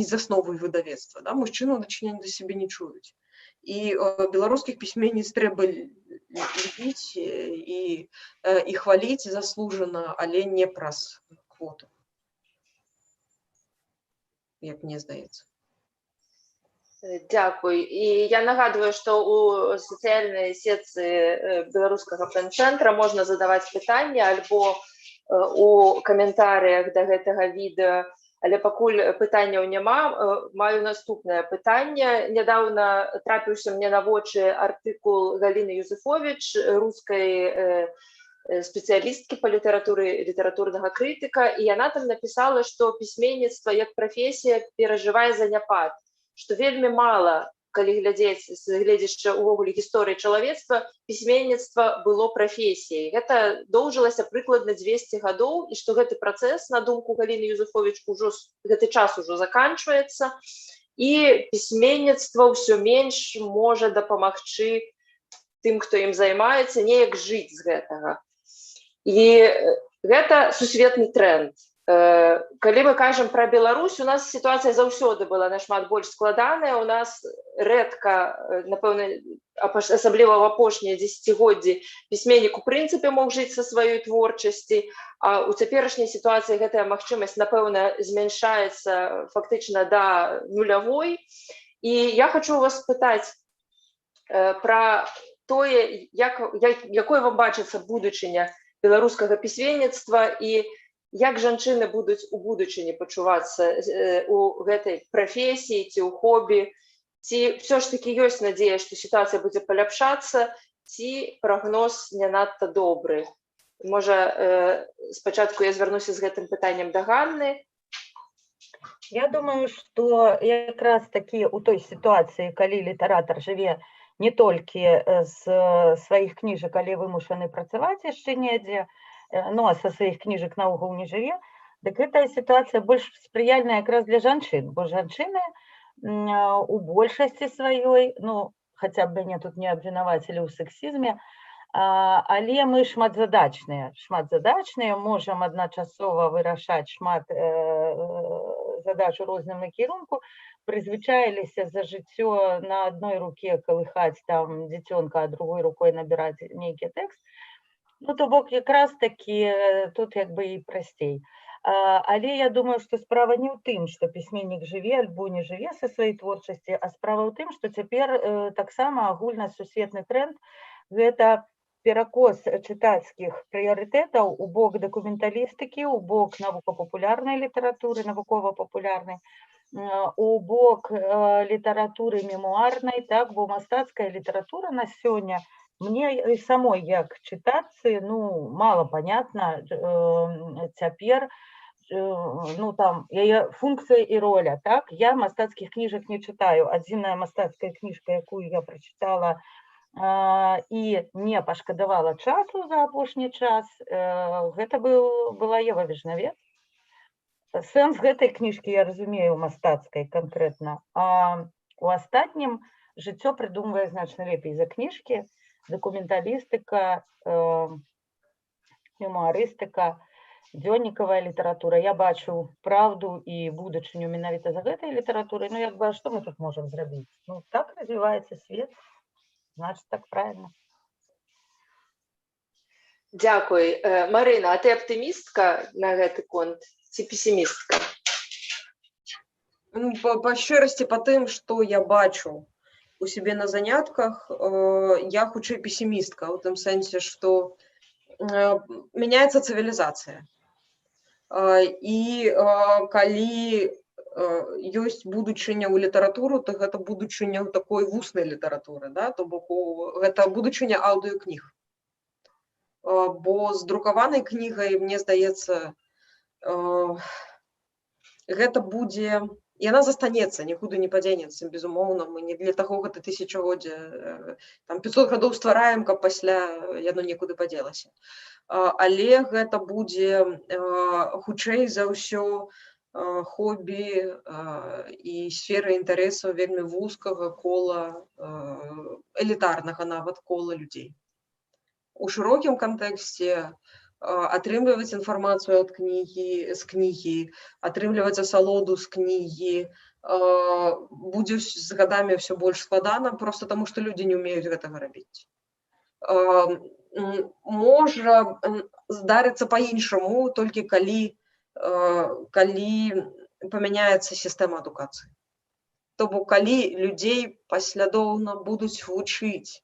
засновуй выдавецтва. Да? Мужчыны ў дачыненні да сябе не чуюць. І беларускіх пісьменніц трэба любіць і хваліць заслужана, але не праз квоту. Як мне здаецца. Дзякуй. І я нагадваю, што у сацыяльнай сетцы беларускага фэн-цэнтра можна задаваць пытанні альбо у каментарыях да гэтага відэа, але пакуль пытанняў няма, маю наступнае пытанне. Нядаўна трапіўся мне на вочы артыкул Галіны Юзефовіч, рускай спецыялісткі па літаратуры, літаратурнага крытыка, і яна там напісала, што пісьменніцтва як прафесія перажывае заняпад, што вельмі мала, калі глядзець з гледзяча ўвогуле гісторыі чалавецтва, пісьменніцтва было прафесіяй. Гэта доўжылася прыкладна 200 гадоў, і што гэты працэс, на думку Галіны Юзефовіч, гэты час ужо заканчваецца, і пісьменніцтва ўсё менш можа дапамагчы тым, хто ім займаецца, неяк жыць з гэтага. І гэта сусветны тренд. Калі мы кажам пра Беларусь, у нас сітуацыя заўсёды была нашмат больш складаная. У нас рэдка, напэўна, асабліва ў апошнія дзесяцігоддзі, пісьменнік у прынцыпе мог жыць са сваёй творчасці, а ў цяперашняй сітуацыі гэтая магчымасць, напэўна, змяншаецца фактычна да нулявой. І я хочу вас пытаць пра тое, якой вам бачыцца будучыня беларускага пісьменніцтва і як жанчыны будуць у будучыні пачувацца у гэтай прафесіі ці ў хобі, ці ўсё ж такі ёсць надзея, што сітуацыя будзе паляпшацца, ці прагноз не надта добры. Можа, спачатку я звярнуся з гэтым пытаннем да Ганны. Я думаю, што якраз такі ў той сітуацыі, калі літаратар жыве не толькі з сваіх кніжак, але вымушаны працаваць яшчэ недзе, ну, а са сваіх кніжак наогул не жыве, дык гэтая сітуацыя больш спрыяльная якраз для жанчын, бо жанчыны у большасці сваёй, ну, хаця б мяне тут не абвінавацілі ў сексізме, але мы шматзадачныя, можам адначасова вырашаць шмат задач у розным накірунку, прызвычаіліся за жыццё на адной руке калыхаць там дзіцёнка, а другой рукой набіраць нейкі тэкст. Ну, то бок якраз такі тут як бы і прасцей. Але я думаю, што справа не ў тым, што пісьменнік жыве альбо не жыве са сваёй творчасці, а справа ў тым, што цяпер таксама агульнасусветны тренд – гэта перакос чытацкіх прыярытэтаў у бок дакументалістыкі, у бок навукапапулярнай літаратуры, навукова-папулярнай, у бок літаратуры мемуарнай, так, бо мастацкая літаратура на сёння мне і самой як чытацы, ну, мала панятна цяпер, ну, там, яе функцыя і роля, так, я мастацкіх кніжак не чытаю. Адзіная мастацкая кніжка, якую я прачытала і не пашкадавала часу за апошні час, гэта была Ева Вежнавец. Сэнс гэтай кніжкі я разумею мастацкай канкрэтна, а у астатнім жыццё прыдумвае значна лепей за кніжкі, дакументалістыка, мемуарыстыка. дзённікавая літаратура. Я бачу праўду і будучыню менавіта за гэтай літаратурай. Ну, як бы, а што мы тут можам зрабіць? Ну, так развіваецца свет, значыць, так правильно. Дзякуй. Марына, а ты аптымістка на гэты конт ці песімістка? Ну, па шчырасці, па тым, што я бачу у сябе на занятках, я хутчэй песімістка, у тым сэнсе, што мяняецца цывілізацыя. І калі ёсць будучыня ў літаратуру, то гэта будучыня ў такой вуснай літаратуры, да? То бок гэта будучыня аўдыёкніг. Бо з друкаванай кнігай, мне здаецца, гэта будзе, яна застанецца, нікуды не падзенецца, безумоўна, мы не для таго гэта тысячагоддзя, там 500 гадоў ствараем, каб пасля яно некуды падзелася. Але гэта будзе хутчэй за ўсё хобі і сфера інтарэсаў вельмі вузкага кола, элітарнага нават кола людзей. У шырокім кантэксце атрымліваць інфармацыю ад кнігі, з кнігі, атрымліваць асалоду з кнігі будзе з гадамі ўсё больш складана, проста таму, што людзі не ўмеюць гэтага рабіць. Можа здарыцца па-іншаму, толькі калі памяняецца сістэма адукацыі. То бок, калі людзей паслядоўна будуць вучыць,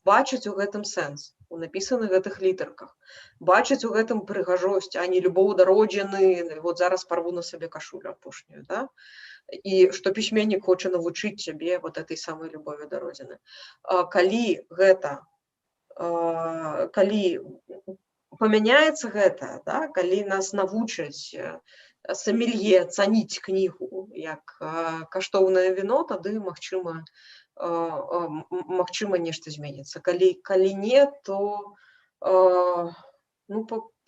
бачыць у гэтым сэнс, у напісаных гэтых літарках, бачыць у гэтым прыгажосць, а не любоў да родзіны, вот зараз парву на сабе кашулю апошнюю, да? І што пісьменнік хоча навучыць цябе вот этой самай любові да родзіны. Калі памяняецца гэта, да? Калі нас навучаць сомелье цаніць кнігу як каштоўнае віно, тады магчыма нешта зменіцца. Калі не, то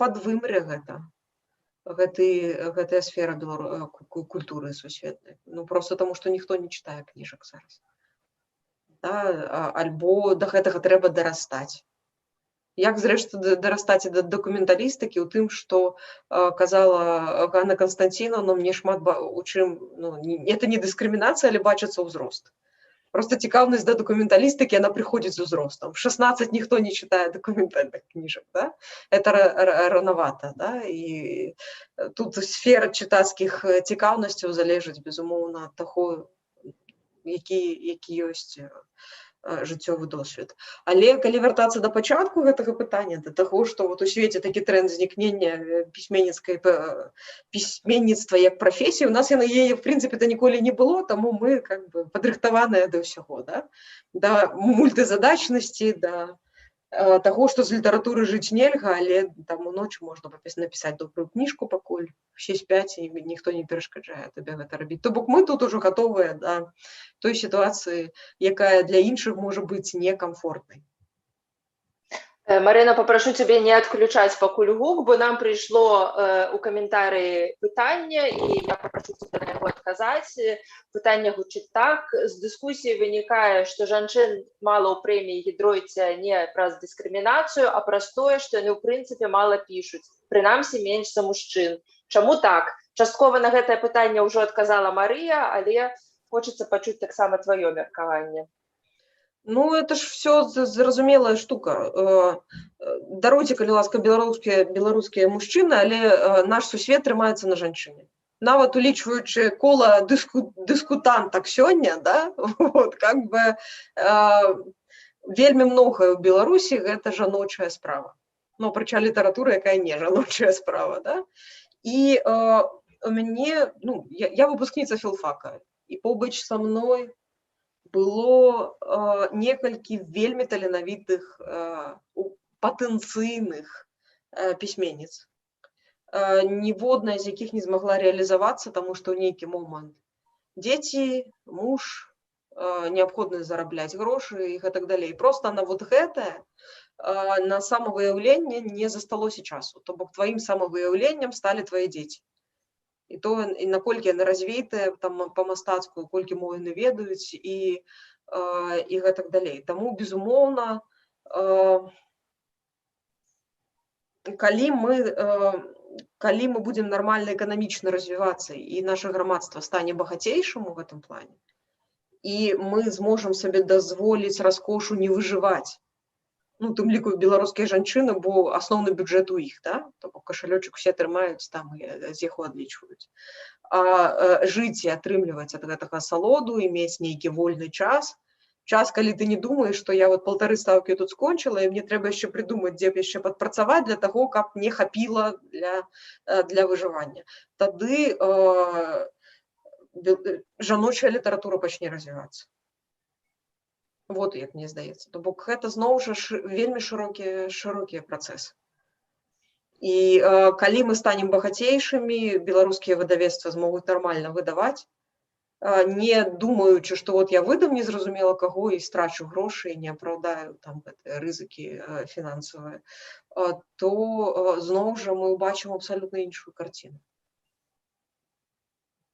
падвымре гэтая сфера культуры сусветнай. Ну, проста таму, што ніхто не чытае кніжак зараз. Альбо да гэтага трэба дарастаць. Як, зрэшты, дарастаць і да дакументалістыкі ў тым, што казала Ганна Канстанціновна, мне шмат у чым, это не дыскрымінацыя, але бачыцца ўзрост. Просто цікаўнасць да дакументалістыкі, яна прыходзіць з узростам. В 16 ніхто не чытае дакументальных кніжак, да? Это ранавата, да? І тут сфера чытацкіх цікаўнасцяў залежыць, безумоўна, ад таго, які ёсць жыццёвы досвед. Але калі вяртацца да пачатку гэтага пытання, да таго, што вот у свеце такі тренд знікнення пісьменніцтва як прафесіі, у нас яе, в прынцыпе, ніколі не было, таму мы как бы падрыхтаваныя да ўсяго, да? Да мультызадачнасці, да таго, што з літаратуры жыць нельга, але там уночы можна напісаць добрую кніжку, пакуль усе спяць, і ніхто не перашкаджае табе гэта рабіць. То бок мы тут ужо гатовыя да той сітуацыі, якая для іншых можа быць некамфортнай. Марына, попрошу цябе не адключаць пакуль гук, бо нам прыйшло у каментарыі пытанне, і я попрошу цябе на яго адказаць. Пытанне гучыць так. З дыскусіі вынікае, што жанчын мала ў прэміі Гідройца не праз дыскрымінацыю, а праз тое, што яны ў прынцыпе мала пішуць, прынамсі менш за мужчын. Чаму так? Часткова на гэтае пытанне ўжо адказала Марыя, але хочацца пачуць таксама тваё меркаванне. Ну, это ж все зразумелая штука. Даруйце, калі ласка, беларускія мужчыны, але наш сусвет трымаецца на жанчыне. Нават улічваючы кола дыскутантак сёння, да, вот, как бы вельмі многае ў Беларусі гэта жаночая справа. Ну, апрача літаратуры, якая не жаночая справа, да. І у мяне, ну, я выпускніца філфака, і побач са мной было некалькі вельмі таленавітых патэнцыйных пісьменніц. Ніводная з якіх не змагла рэалізавацца, таму што ў нейкі момант дзеці, муж, неабходна зарабляць грошы і гэтак далей. Проста на вот гэтае, на самавыяўленне не засталося часу. То бок тваім самавыяўленнем сталі твае дзеці. І то, і наколькі яны развітыя па-мастацку, колькі мовы яны ведаюць і гэтак далей. Таму, безумоўна, калі мы калі мы будзем нармальна эканамічна развівацца і наша грамадства стане багацейшым у гэтым плане, і мы зможам сабе дазволіць раскошу не выжываць, ну, тым ліку беларускія жанчыны, бо асноўны бюджэт у іх, да? То бок кашалёчак усе трымаюць там і з яго адлічваюць. А жыць і атрымліваць ад гэтага асалоду, і мець нейкі вольны час, калі ты не думаеш, што я вот 1,5 стаўкі тут скончыла, і мне трэба яшчэ прыдумаць, дзе б яшчэ падпрацаваць для таго, каб мне хапіла для выжывання. Тады жаночая літаратура пачне развівацца. Вот як мне здаецца. То бок гэта зноў жа вельмі шырокія працэсы. І калі мы станем багацейшымі, беларускія выдавецтвы змогуць нармальна выдаваць, не думаючы, што вот я выдам незразумела каго і страчу грошы і не апраўдаю там гэтыя рызыкі фінансавыя, то зноў жа мы ўбачым абсалютна іншую карціну.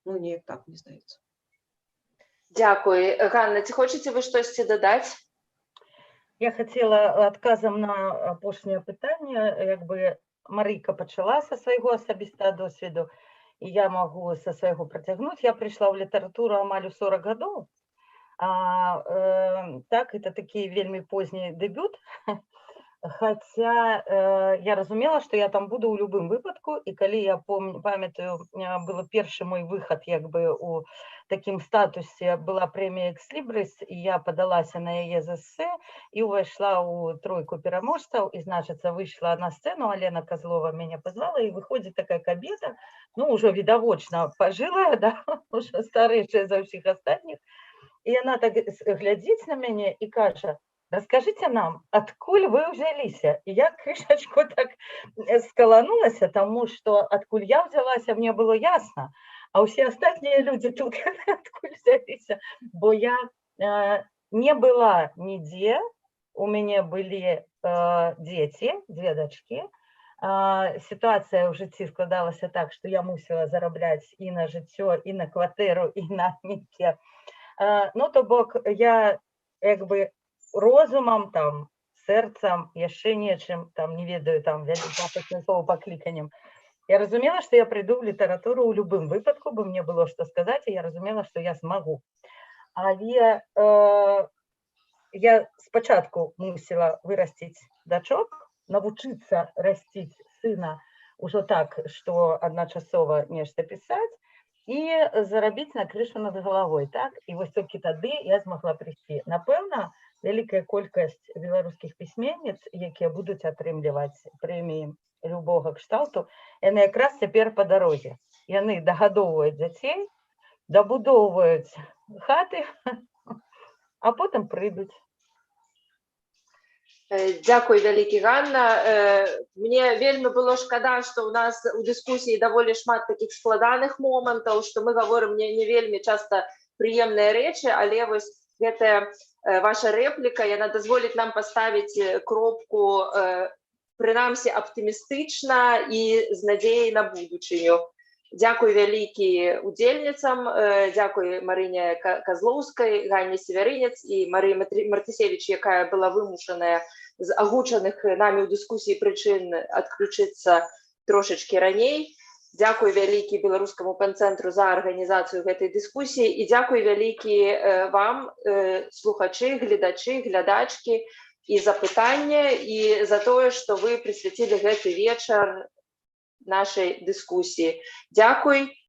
Ну, неяк так, мне здаецца. Дякую. Ганна, ці хочаце вы штосьці дадаць? Я хотела адказам на апошняе пытанне, як бы Марыка пачала са свайго асабістага досведу, і я магу са свайго працягнуць. Я прыйшла ў літаратуру амаль у 40 гадоў. Так, это такі вельмі позні дэбют. Хаця я разумела, што я там буду ў любым выпадку, і калі я памятаю, было першы мой выхад як бы у такім статусе, была прэмія «Экслібрис», і я падалася на яе за эсэ і ўвайшла ў тройку пераможцаў, і, значыцца, выйшла на сцэну, Алена Козлова мяне пазвала, і выходзіць такая кабета, ну, ўжо відавочна пажылая, да, ўжо старэйшая за ўсіх астатніх, і яна так глядзіць на мяне і кажа: «Расскажите нам, адкуль вы ўзяліся?» І я крышачку так скаланулася, таму што адкуль я ўзялася, мне было ясна, а ўсе астатнія людзі тут адкуль взяліся, бо я не была нідзе, у мяне былі дзеці, дзве дачкі, сітуацыя ў жыцці складалася так, што я мусіла зарабляць і на жыццё, і на кватэру, і на нейкія. Ну, то бок, я як бы розумам, там, сэрцам, яшчэ нечым, там, не ведаю, там, слова пакліканнем. Я разумела, што я прыйду ў літаратуру ў любым выпадку, бо мне было што сказаць, і я разумела, што я змагу. Але я спачатку мусіла вырасціць дачок, навучыцца расціць сына ўжо так, што адначасова нешта пісаць, і зарабіць на крышу над галавой, так? І вось толькі тады я змагла прыйсці. Напэўна, вялікая колькасць беларускіх пісьменніц, якія будуць атрымліваць прэміі любога кшталту, яны якраз цяпер па дарозе. Яны дагадоўваюць дзяцей, дабудоўваюць хаты, а потым прыйдуць. Дякую вялікі, Ганна. Мне вельмі было шкада, што ў нас у дыскусіі даволі шмат такіх складаных момантаў, што мы гаворым не вельмі часта прыемныя рэчы, але вось гэтая ваша рэпліка, яна дазволіць нам паставіць кропку прынамсі аптымістычна і з надзеяй на будучыню. Дзякуй вялікі удзельніцам, дзякуй Марыне Козлоўскай, Ганне Севярынец і Марыі Мартысевіч, якая была вымушаная з агучаных намі ў дыскусіі прычын адключыцца трошачкі раней. Дзякуй вялікі Беларускаму пэн-цэнтру за арганізацыю гэтай дыскусіі і дзякуй вялікі вам, слухачы, гледачы, глядачкі, і за пытанне, і за тое, што вы прысвяцілі гэты вечар нашай дыскусіі. Дзякуй